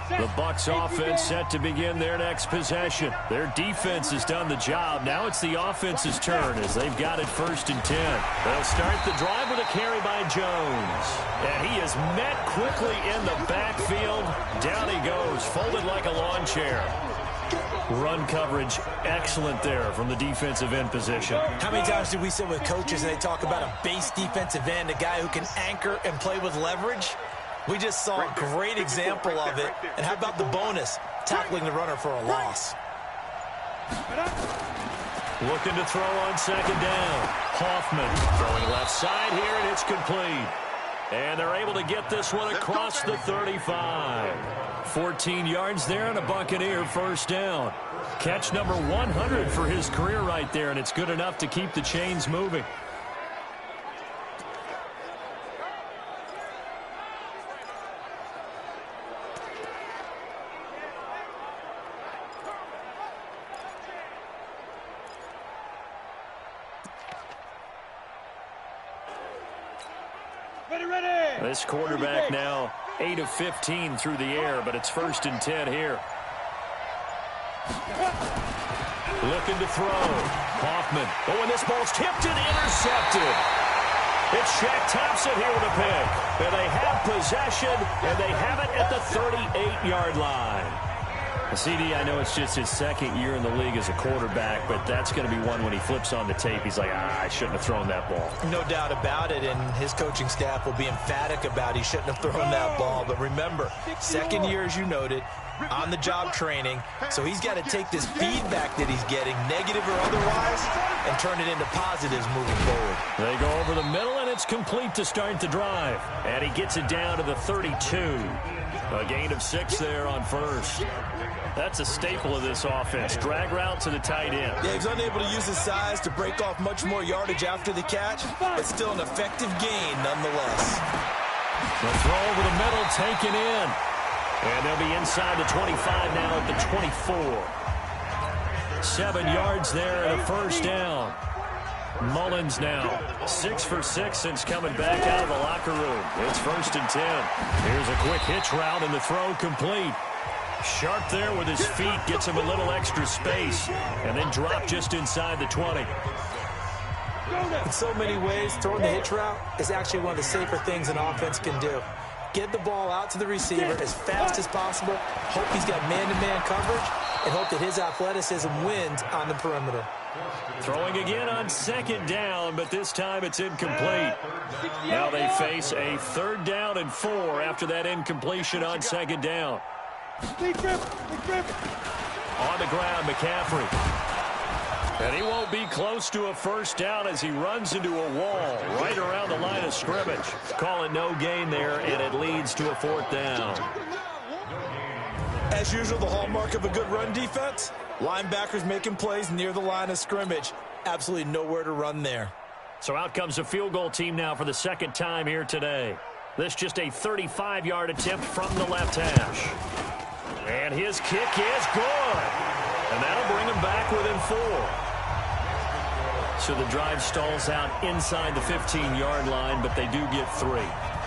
The Bucs offense set to begin their next possession. Their defense has done the job. Now it's the offense's turn as they've got it 1st and 10. They'll start the drive with a carry by Jones. And he is met quickly in the backfield. Down he goes, folded like a lawn chair. Run coverage excellent there from the defensive end position. How many times do we sit with coaches and they talk about a base defensive end, a guy who can anchor and play with leverage? We just saw a great example of it. And how about the bonus? Tackling the runner for a loss. Looking to throw on second down. Hoffman throwing left side here, and it's complete. And they're able to get this one across the 35. 14 yards there and a Buccaneer first down. Catch number 100 for his career right there, and it's good enough to keep the chains moving. This quarterback now 8 of 15 through the air, but it's 1st and 10 here. Looking to throw. Hoffman. Oh, and this ball's tipped and intercepted. It's Shaq Thompson here with a pick. And they have possession, and they have it at the 38-yard line. CD, I know it's just his 2nd year in the league as a quarterback, but that's going to be one when he flips on the tape. He's like, I shouldn't have thrown that ball. No doubt about it, and his coaching staff will be emphatic about he shouldn't have thrown that ball. But remember, 2nd year, as you noted, on-the-job training, so he's got to take this feedback that he's getting, negative or otherwise, and turn it into positives moving forward. They go over the middle, and it's complete to start the drive. And he gets it down to the 32. A gain of 6 there on first. That's a staple of this offense. Drag route to the tight end. Yeah, he's unable to use his size to break off much more yardage after the catch, but still an effective gain nonetheless. The throw over the middle taken in. And they'll be inside the 25 now at the 24. 7 yards there and a first down. Mullins now 6 for 6 since coming back out of the locker room. It's 1st and 10. Here's a quick hitch route and the throw complete. Sharp there with his feet, gets him a little extra space, and then drop just inside the 20. In so many ways, throwing the hitch route is actually one of the safer things an offense can do. Get the ball out to the receiver as fast as possible, hope he's got man-to-man coverage, and hope that his athleticism wins on the perimeter. Throwing again on 2nd down, but this time it's incomplete. Now they face a 3rd down and 4 after that incompletion on 2nd down. On the ground, McCaffrey. And he won't be close to a first down as he runs into a wall right around the line of scrimmage. Call it no gain there, and it leads to a 4th down. As usual, the hallmark of a good run defense, linebackers making plays near the line of scrimmage. Absolutely nowhere to run there. So out comes a field goal team now for the 2nd time here today. This just a 35-yard attempt from the left hash. And his kick is good. And that'll bring him back within 4. So the drive stalls out inside the 15-yard line, but they do get 3.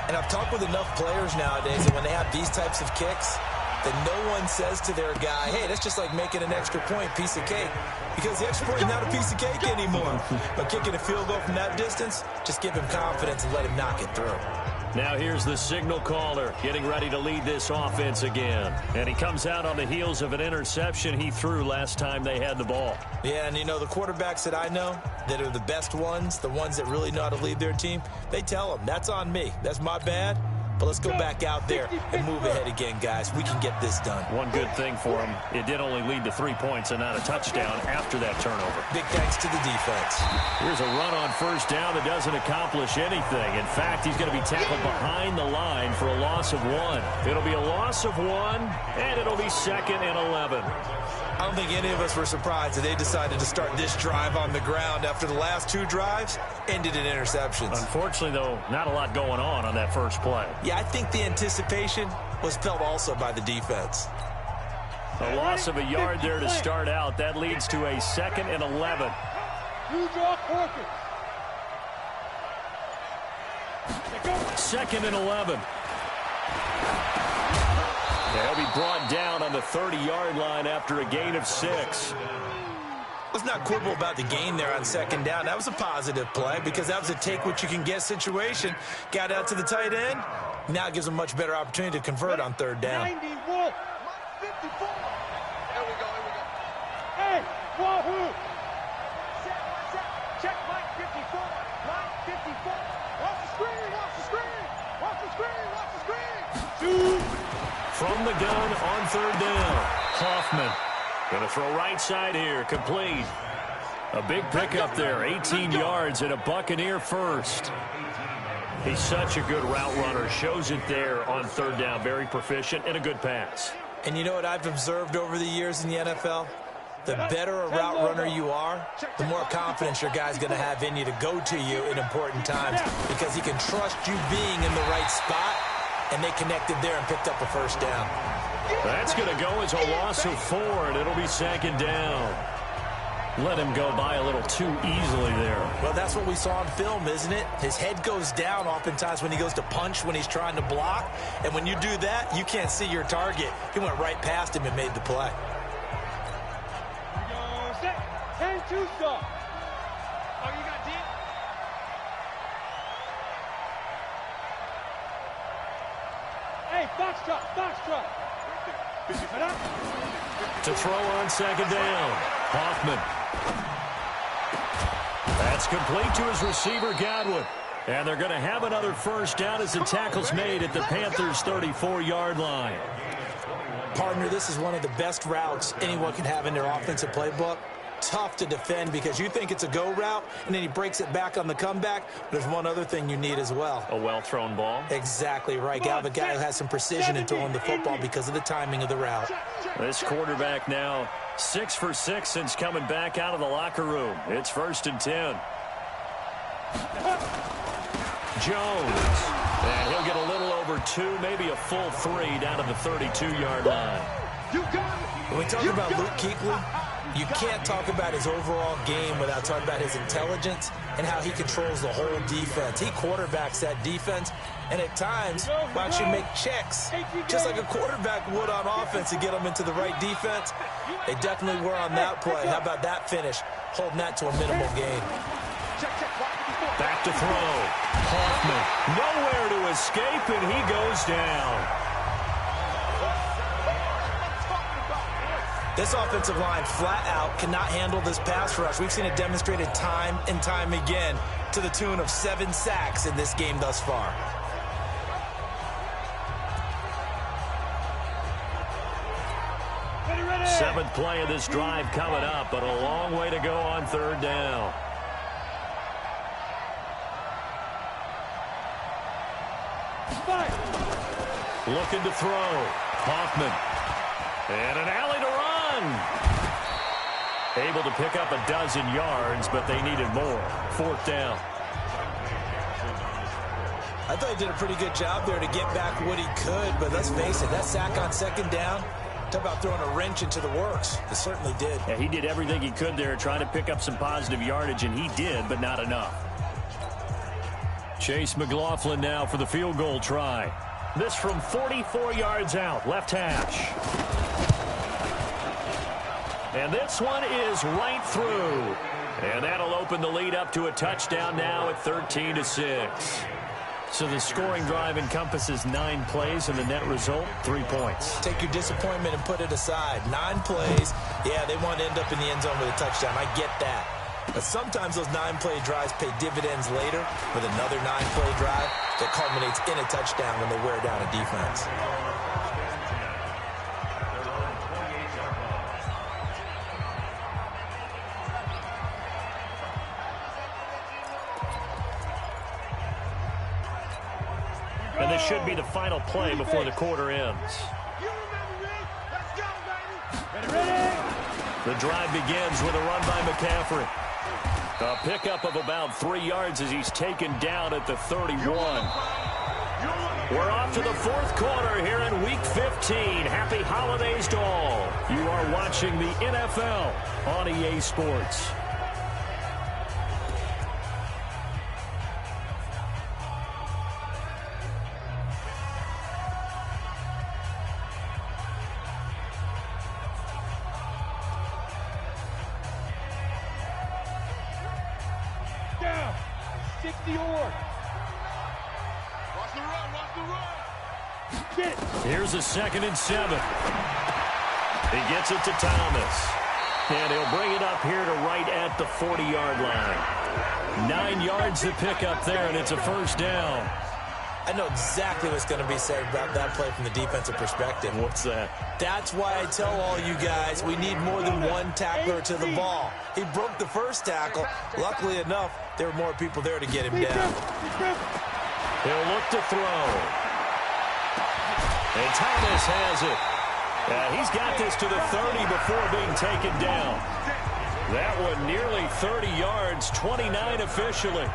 And I've talked with enough players nowadays that when they have these types of kicks, that no one says to their guy, hey, that's just like making an extra point, piece of cake. Because the extra point is not a piece of cake anymore. But kicking a field goal from that distance, just give him confidence and let him knock it through. Now here's the signal caller getting ready to lead this offense again. And he comes out on the heels of an interception he threw last time they had the ball. Yeah, and you know, the quarterbacks that I know that are the best ones, the ones that really know how to lead their team, they tell them, that's on me. That's my bad. But let's go back out there and move ahead again, guys. We can get this done. One good thing for him, it did only lead to 3 points and not a touchdown after that turnover. Big thanks to the defense. Here's a run on first down that doesn't accomplish anything. In fact, he's going to be tackled behind the line for a loss of 1. It'll be a loss of 1, and it'll be 2nd and 11. I don't think any of us were surprised that they decided to start this drive on the ground after the last 2 drives ended in interceptions. Unfortunately, though, not a lot going on that first play. Yeah, I think the anticipation was felt also by the defense. A loss of a yard there to start out. That leads to a 2nd and 11. Second and 11. They'll be brought down on the 30-yard line after a gain of 6. Let's not quibble about the gain there on 2nd down. That was a positive play because that was a take-what-you-can-get situation. Got out to the tight end. Now it gives them a much better opportunity to convert on 3rd down. 90, Wolf, 54. Here we go. Hey, Wahoo! Check Mike 54. Mike 54. Watch the screen. Shoot! From the gun on 3rd down, Hoffman. Going to throw right side here, complete. A big pickup there, 18 yards and a Buccaneer first. He's such a good route runner. Shows it there on third down. Very proficient and a good pass. And you know what I've observed over the years in the NFL? The better a route runner you are, the more confidence your guy's going to have in you to go to you in important times because he can trust you being in the right spot, and they connected there and picked up a first down. That's going to go as a loss of 4, and it'll be second down. Let him go by a little too easily there. Well, that's what we saw on film, isn't it? His head goes down oftentimes when he goes to punch, when he's trying to block. And when you do that, you can't see your target. He went right past him and made the play. 10-2 stop. Oh, you got deep? Hey, box drop. To throw on second down. Hoffman. That's complete to his receiver, Godwin. And they're going to have another first down as the tackle's made at the Panthers' 34-yard line. Partner, this is one of the best routes anyone can have in their offensive playbook. Tough to defend because you think it's a go route, and then he breaks it back on the comeback. There's one other thing you need as well. A well-thrown ball. Exactly right. Got a guy who has some precision in throwing the football because of the timing of the route. This quarterback now 6 for 6 since coming back out of the locker room. It's 1st and 10. Jones. And he'll get a little over 2, maybe a full 3 down to the 32-yard line. When we talk about Luke Kuechly, you can't talk about his overall game without talking about his intelligence and how he controls the whole defense. He quarterbacks that defense, and at times will actually make checks, just like a quarterback would on offense to get them into the right defense. They definitely were on that play. How about that finish, holding that to a minimal gain. Back to throw. Hoffman nowhere to escape, and he goes down. This offensive line flat out cannot handle this pass rush. We've seen it demonstrated time and time again to the tune of 7 sacks in this game thus far. Seventh play of this drive coming up, but a long way to go on third down. Looking to throw. Hoffman. And an alley to run. Able to pick up a dozen yards, but they needed more. 4th down. I thought he did a pretty good job there to get back what he could, but let's face it, that sack on second down, talk about throwing a wrench into the works. It certainly did. Yeah, he did everything he could there, trying to pick up some positive yardage, and he did, but not enough. Chase McLaughlin now for the field goal try. This from 44 yards out, left hash. And this one is right through. And that'll open the lead up to a touchdown now at 13-6. So the scoring drive encompasses 9 plays, and the net result, 3 points. Take your disappointment and put it aside. 9 plays, yeah, they want to end up in the end zone with a touchdown. I get that. But sometimes those 9-play drives pay dividends later with another 9-play drive that culminates in a touchdown when they wear down a defense. And this should be the final play before the quarter ends. The drive begins with a run by McCaffrey. A pickup of about 3 yards as he's taken down at the 31. We're off to the 4th quarter here in Week 15. Happy holidays to all. You are watching the NFL on EA Sports. Here's a 2nd and 7. He gets it to Thomas. And he'll bring it up here to right at the 40-yard line. 9 yards to pick up there, and it's a first down. I know exactly what's going to be said about that play from the defensive perspective. What's that? That's why I tell all you guys we need more than one tackler to the ball. He broke the first tackle. Luckily enough, there were more people there to get him down. He'll look to throw. And Thomas has it. He's got this to the 30 before being taken down. That one nearly 30 yards, 29 officially.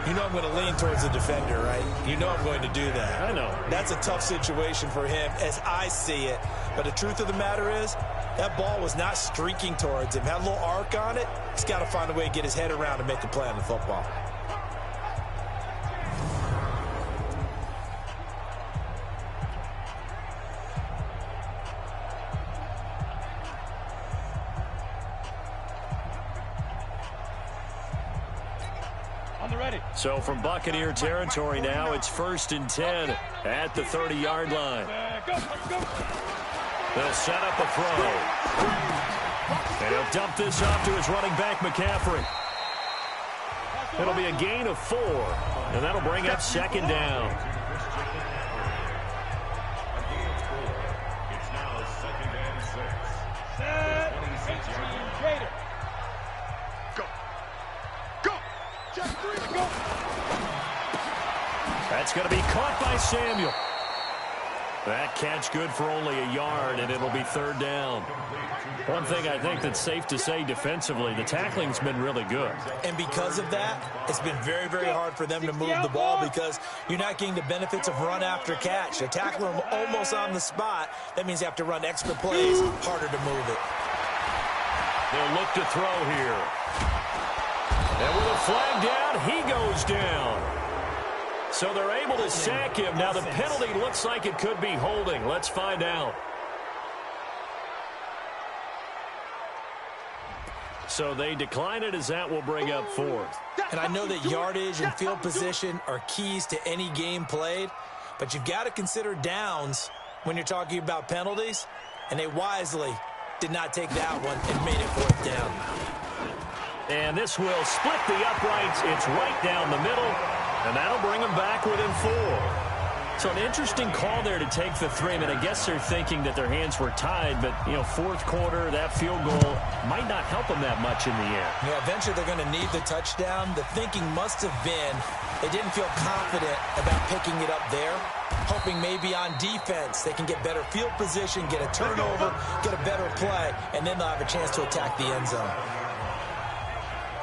You know I'm going to lean towards the defender, right? You know I'm going to do that. I know. That's a tough situation for him as I see it. But the truth of the matter is, that ball was not streaking towards him. Had a little arc on it. He's got to find a way to get his head around and make the play on the football. So from Buccaneer territory now, it's 1st and 10 at the 30-yard line. They'll set up a throw. And he'll dump this off to his running back, McCaffrey. It'll be a gain of 4, and that'll bring up 2nd down. It's now 2nd and 6. Go. Go. Just 3. Go. That's going to be caught by Samuel. That catch good for only a yard, and it'll be 3rd down. One thing I think that's safe to say defensively, the tackling's been really good. And because of that, it's been very, very hard for them to move the ball because you're not getting the benefits of run after catch. You tackle them almost on the spot. That means you have to run extra plays, harder to move it. They'll look to throw here. And with a flag down, he goes down. So they're able to sack him. Now the penalty looks like it could be holding. Let's find out. So they decline it as that will bring up 4th. And I know that yardage and field position are keys to any game played, but you've got to consider downs when you're talking about penalties, and they wisely did not take that one and made it 4th down. And this will split the uprights. It's right down the middle. And that'll bring them back within 4. So an interesting call there to take the 3. I mean, I guess they're thinking that their hands were tied, but, 4th quarter, that field goal might not help them that much in the end. Yeah, eventually they're going to need the touchdown. The thinking must have been they didn't feel confident about picking it up there, hoping maybe on defense they can get better field position, get a turnover, get a better play, and then they'll have a chance to attack the end zone.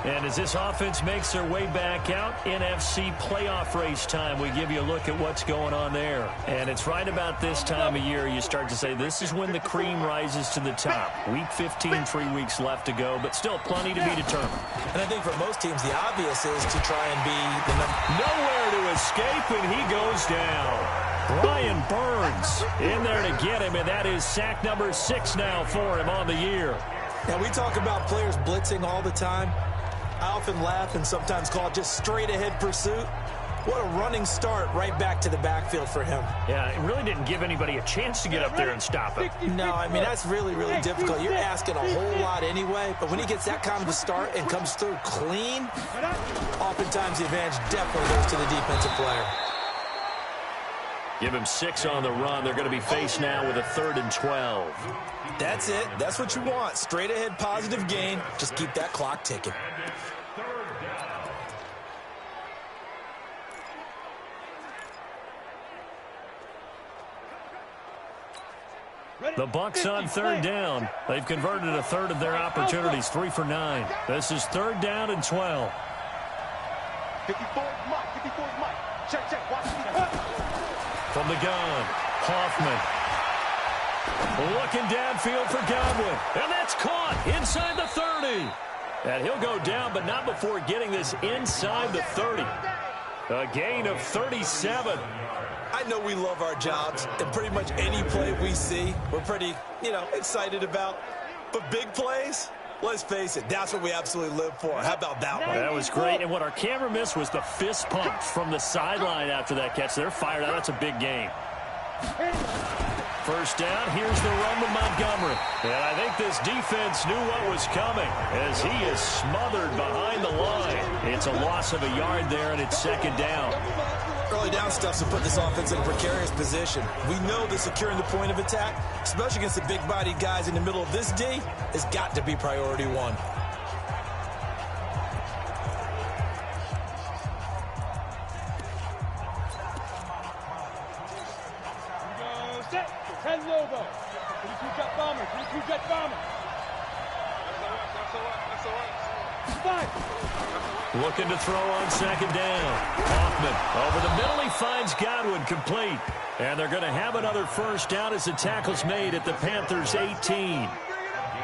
And as this offense makes their way back out, NFC playoff race time, we give you a look at what's going on there. And it's right about this time of year you start to say this is when the cream rises to the top. Week 15, 3 weeks left to go, but still plenty to be determined. And I think for most teams, the obvious is to try and be the number. Nowhere to escape, and he goes down. Brian Burns in there to get him, and that is sack number 6 now for him on the year. Now, we talk about players blitzing all the time. I often laugh and sometimes call it just straight-ahead pursuit. What a running start right back to the backfield for him. Yeah, it really didn't give anybody a chance to get up there and stop him. No, I mean, that's really, really difficult. You're asking a whole lot anyway, but when he gets that kind of a start and comes through clean, oftentimes the advantage definitely goes to the defensive player. Give him 6 on the run. They're going to be faced now with a 3rd and 12. That's it. That's what you want. Straight-ahead positive gain. Just keep that clock ticking. The Bucs on 3rd down. They've converted a 1/3 of their opportunities, 3 for 9. This is 3rd down and 12. 54 Mike. 54 Mike. Check. Watch me. From the gun, Hoffman. Looking downfield for Godwin. And that's caught inside the 30. And he'll go down, but not before getting this inside the 30. A gain of 37. I know we love our jobs, and pretty much any play we see, we're pretty, excited about. But big plays, let's face it, that's what we absolutely live for. How about that one? That was great. And what our camera missed was the fist pump from the sideline after that catch. They're fired out. That's a big game. 1st down. Here's the run with Montgomery. And I think this defense knew what was coming as he is smothered behind the line. It's a loss of a yard there, and it's 2nd down. Early down stuff's to put this offense in a precarious position. We know that securing the point of attack, especially against the big-bodied guys in the middle of this D, has got to be priority one. Set. 10 Lobo. 22-jet bomber. 22-jet bomber. That's all right. Looking to throw on second down. Hoffman over the middle. He finds Godwin complete. And they're going to have another first down as the tackle's made at the Panthers' 18.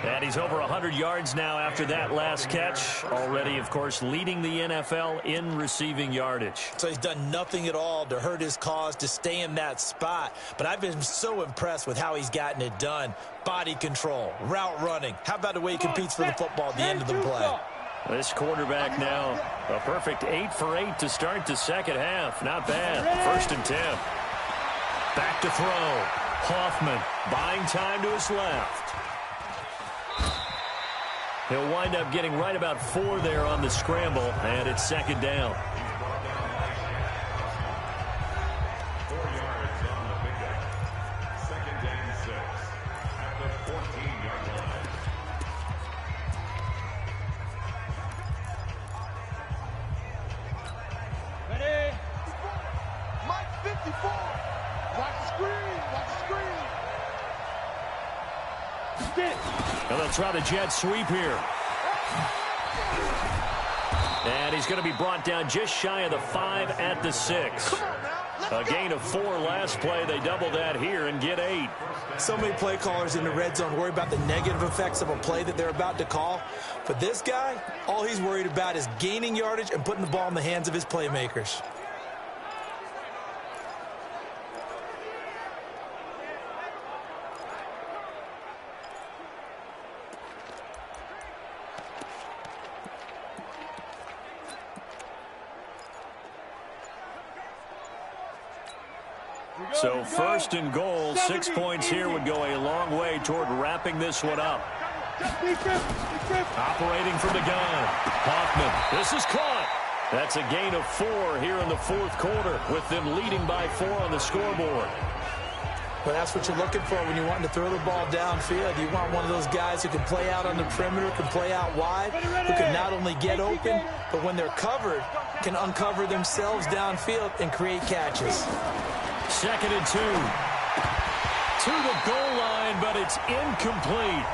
And he's over 100 yards now after that last catch. Already, of course, leading the NFL in receiving yardage. So he's done nothing at all to hurt his cause to stay in that spot. But I've been so impressed with how he's gotten it done. Body control, route running. How about the way he competes for the football at the end of the play? This quarterback now, a perfect 8 for 8 to start the second half. Not bad. 1st and 10. Back to throw. Hoffman buying time to his left. He'll wind up getting right about 4 there on the scramble, and it's second down. 4 yards on the pickup. 2nd and 6 at the 14-yard line. Ready? Mike 54. Watch the screen. Watch the screen. Get it. And they'll try the jet sweep here. And he's going to be brought down just shy of the 5 at the 6. A gain of 4 last play. They double that here and get 8. So many play callers in the red zone worry about the negative effects of a play that they're about to call. But this guy, all he's worried about is gaining yardage and putting the ball in the hands of his playmakers. So 1st and goal, 6 points here would go a long way toward wrapping this one up. Operating from the gun. Hoffman, this is caught. That's a gain of 4 here in the 4th quarter with them leading by 4 on the scoreboard. Well, that's what you're looking for when you're wanting to throw the ball downfield. You want one of those guys who can play out on the perimeter, can play out wide, who can not only get open, but when they're covered, can uncover themselves downfield and create catches. 2nd and 2. To the goal line, but it's incomplete.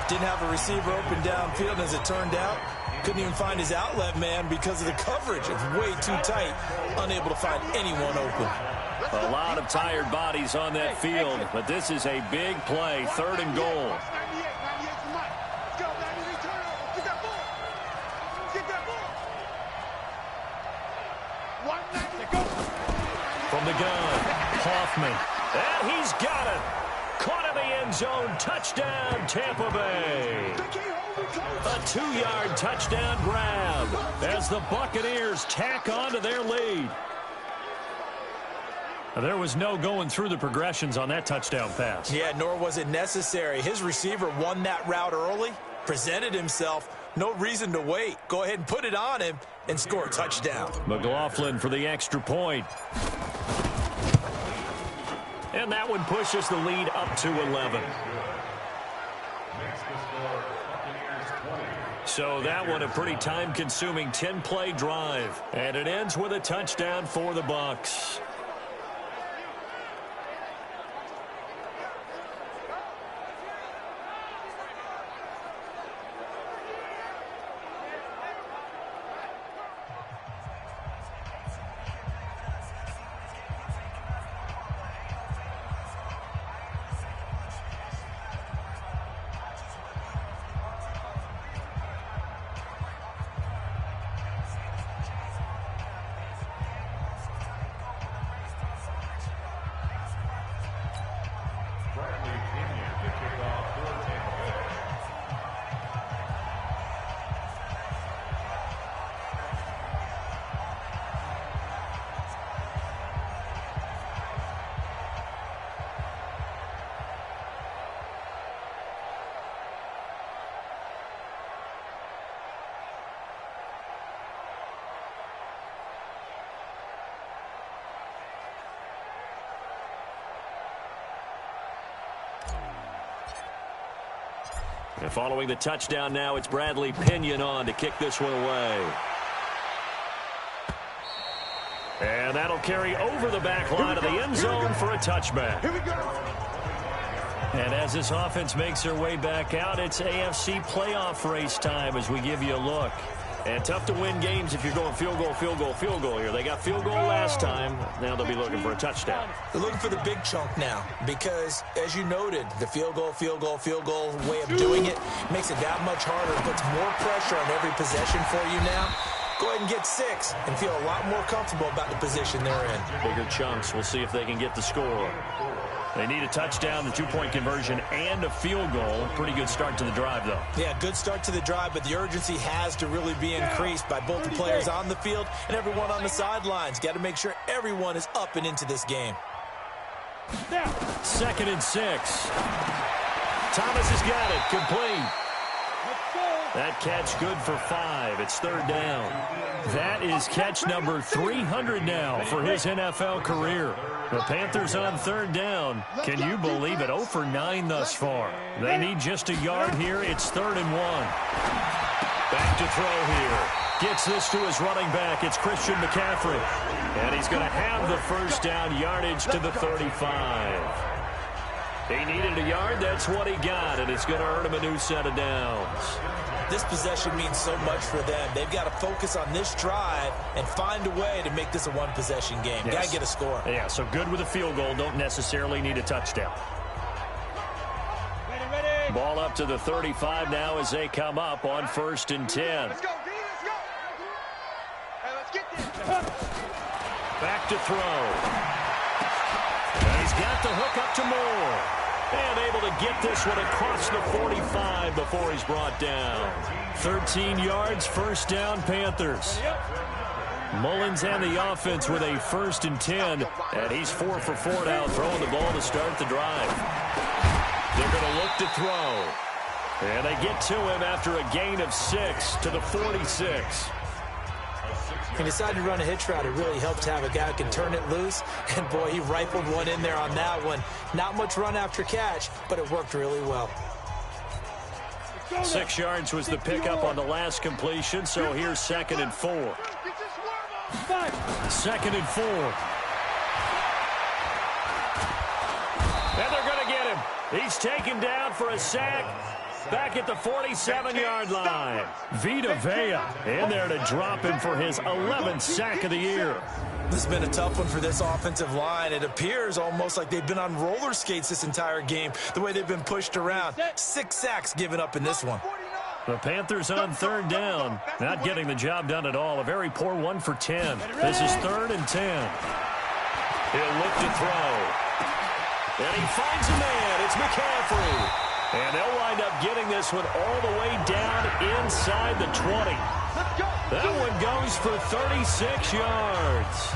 Didn't have a receiver open downfield, and as it turned out, couldn't even find his outlet man because of the coverage. It's way too tight, unable to find anyone open. A lot of tired bodies on that field, but this is a big play. 3rd and goal. From the gun, Hoffman. And he's got it. Caught in the end zone. Touchdown, Tampa Bay. A 2-yard touchdown grab as the Buccaneers tack on to their lead. There was no going through the progressions on that touchdown pass. Yeah, nor was it necessary. His receiver won that route early, presented himself. No reason to wait. Go ahead and put it on him and score a touchdown. McLaughlin for the extra point. And that one pushes the lead up to 11. So that one a pretty time-consuming 10-play drive. And it ends with a touchdown for the Bucs. And following the touchdown now, it's Bradley Pinion on to kick this one away. And that'll carry over the back line of the end zone for a touchback. Here we go. And as this offense makes their way back out, it's AFC playoff race time as we give you a look. And tough to win games if you're going field goal, field goal, field goal here. They got field goal last time. Now they'll be looking for a touchdown. They're looking for the big chunk now because, as you noted, the field goal way of doing it makes it that much harder. It puts more pressure on every possession for you now. Go ahead and get 6 and feel a lot more comfortable about the position they're in. Bigger chunks. We'll see if they can get the score. They need a touchdown, the 2-point conversion, and a field goal. Pretty good start to the drive, though. Yeah, good start to the drive, but the urgency has to really be increased by both the players on the field and everyone on the sidelines. Got to make sure everyone is up and into this game. 2nd and 6. Thomas has got it. Complete. That catch good for 5. It's 3rd down. That is catch number 300 now for his NFL career. The Panthers on 3rd down. Can you believe it? 0 for 9 thus far. They need just a yard here. It's 3rd and 1. Back to throw here. Gets this to his running back. It's Christian McCaffrey. And he's going to have the first down yardage to the 35. He needed a yard. That's what he got. And it's going to earn him a new set of downs. This possession means so much for them. They've got to focus on this drive and find a way to make this a one-possession game. Yes. Got to get a score. Yeah, so good with a field goal. Don't necessarily need a touchdown. Ready. Ball up to the 35 now as they come up on 1st and 10. Let's go, D, let's go. Hey, let's get this. Back to throw. And he's got the hook up to Moore. And able to get this one across the 45 before he's brought down. 13 yards, 1st down, Panthers. Mullins and the offense with a 1st and 10. And he's 4 for 4 now, throwing the ball to start the drive. They're going to look to throw. And they get to him after a gain of 6 to the 46. He decided to run a hitch route. It really helped to have a guy who can turn it loose. And, boy, he rifled one in there on that one. Not much run after catch, but it worked really well. 6 yards was the pickup on the last completion, so here's 2nd and 4. 2nd and 4. And they're going to get him. He's taken down for a sack. Back at the 47-yard line. Vita Vea in there to drop him for his 11th sack of the year. This has been a tough one for this offensive line. It appears almost like they've been on roller skates this entire game, the way they've been pushed around. 6 sacks given up in this one. The Panthers on 3rd down. Not getting the job done at all. A very poor 1 for 10. This is 3rd and 10. He'll look to throw. And he finds a man. It's McCaffrey. And they'll wind up getting this one all the way down inside the 20. That one goes for 36 yards.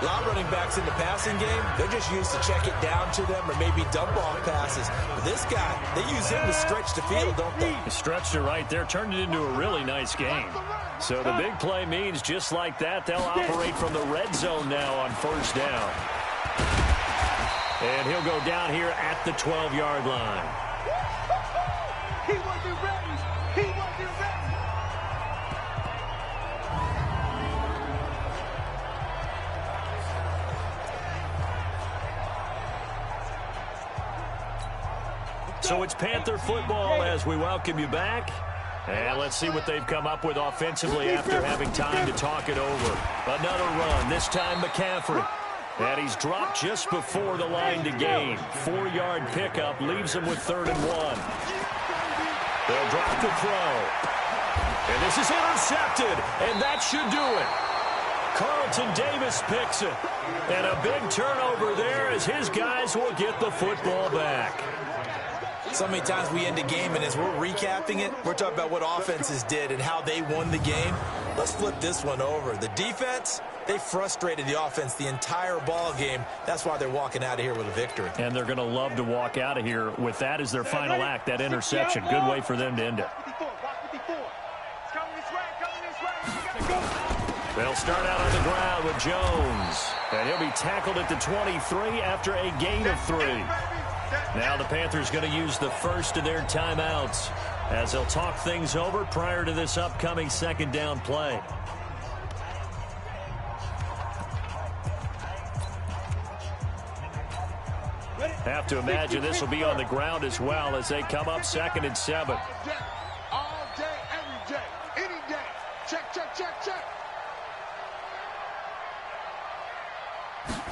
A lot of running backs in the passing game, they're just used to check it down to them or maybe dump off passes. But this guy, they use him to stretch the field, don't they? He stretched it right there, turned it into a really nice game. So the big play means just like that, they'll operate from the red zone now on 1st down. And he'll go down here at the 12-yard line. He wasn't ready. He wasn't ready. So it's Panther football as we welcome you back. And let's see what they've come up with offensively after having time to talk it over. Another run, this time McCaffrey. And he's dropped just before the line to gain. 4-yard pickup leaves him with 3rd and 1. They'll drop the throw. And this is intercepted. And that should do it. Carlton Davis picks it. And a big turnover there as his guys will get the football back. So many times we end a game, and as we're recapping it, we're talking about what offenses did and how they won the game. Let's flip this one over. The defense, they frustrated the offense the entire ball game. That's why they're walking out of here with a victory. And they're going to love to walk out of here with that as their final act, that interception. Good way for them to end it. They'll start out on the ground with Jones. And he'll be tackled at the 23 after a gain of 3. Now the Panthers going to use the first of their timeouts. as they'll talk things over prior to this upcoming second down play. Have to imagine this will be on the ground as well as they come up 2nd and 7. All day, every day, any day. Check, check, check, check.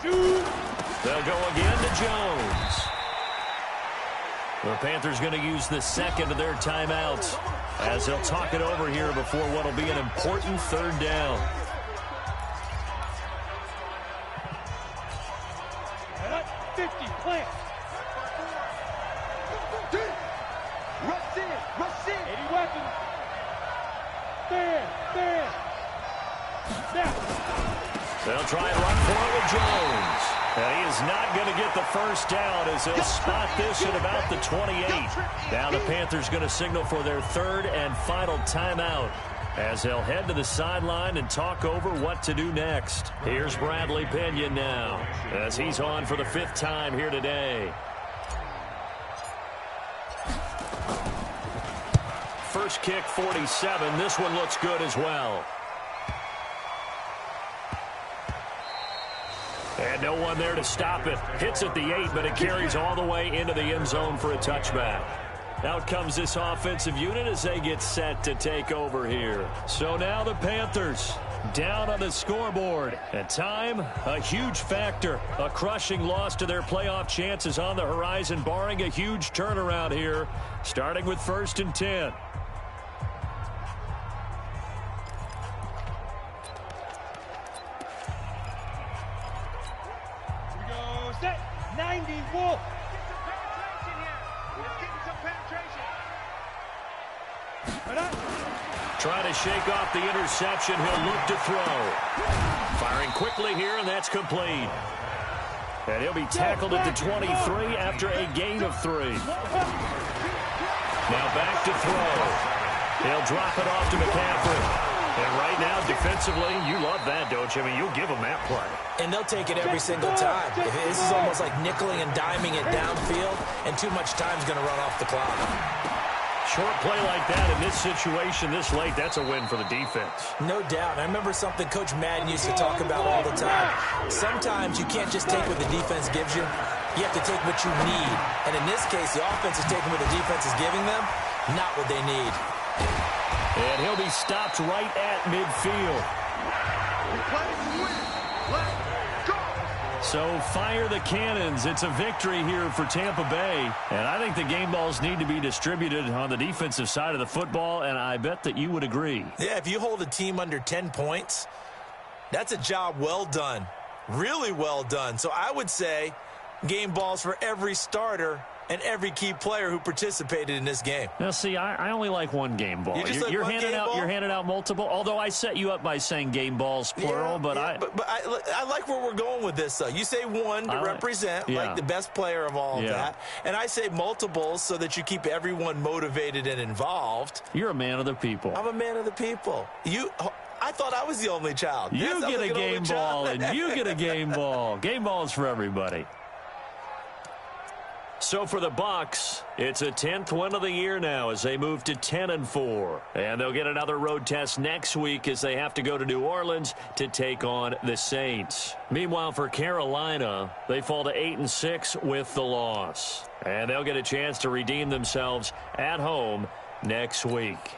They'll go again to Jones. The Panthers going to use the second of their timeouts as they'll talk it over here before what will be an important 3rd down. They'll try and run for it with Jones. And he is not going to get the first down as they'll spot this at about the 28. Now the Panthers going to signal for their 3rd and final timeout as they'll head to the sideline and talk over what to do next. Here's Bradley Pinion now as he's on for the 5th time here today. First kick, 47. This one looks good as well. And no one there to stop it. Hits at the 8, but it carries all the way into the end zone for a touchback. Out comes this offensive unit as they get set to take over here. So now the Panthers down on the scoreboard. And time, a huge factor. A crushing loss to their playoff chances on the horizon, barring a huge turnaround here, starting with 1st and 10. Trying to shake off the interception. He'll look to throw. Firing quickly here, and that's complete. And he'll be tackled at the 23 after a gain of 3. Now back to throw. He'll drop it off to McCaffrey. And right now, defensively, you love that, don't you? I mean, you'll give them that play. And they'll take it every single time. This is almost like nickeling and diming it downfield, and too much time's going to run off the clock. Short play like that in this situation this late, that's a win for the defense. No doubt. I remember something Coach Madden used to talk about all the time. Sometimes you can't just take what the defense gives you. You have to take what you need. And in this case, the offense is taking what the defense is giving them, not what they need. And he'll be stopped right at midfield. So fire the cannons. It's a victory here for Tampa Bay. And I think the game balls need to be distributed on the defensive side of the football, and I bet that you would agree. Yeah, if you hold a team under 10 points, that's a job well done. Really well done. So I would say game balls for every starter and every key player who participated in this game. Now, see, I only like one game ball. You're handing out multiple. Although I set you up by saying game balls plural, but I like where we're going with this. Though you say one to represent like the best player of all of that, and I say multiples so that you keep everyone motivated and involved. You're a man of the people. I'm a man of the people. I thought I was the only child. You get a game ball, and you get a game ball. Game balls for everybody. So for the Bucs, it's a 10th win of the year now as they move to 10-4. And they'll get another road test next week as they have to go to New Orleans to take on the Saints. Meanwhile, for Carolina, they fall to 8-6 with the loss. And they'll get a chance to redeem themselves at home next week.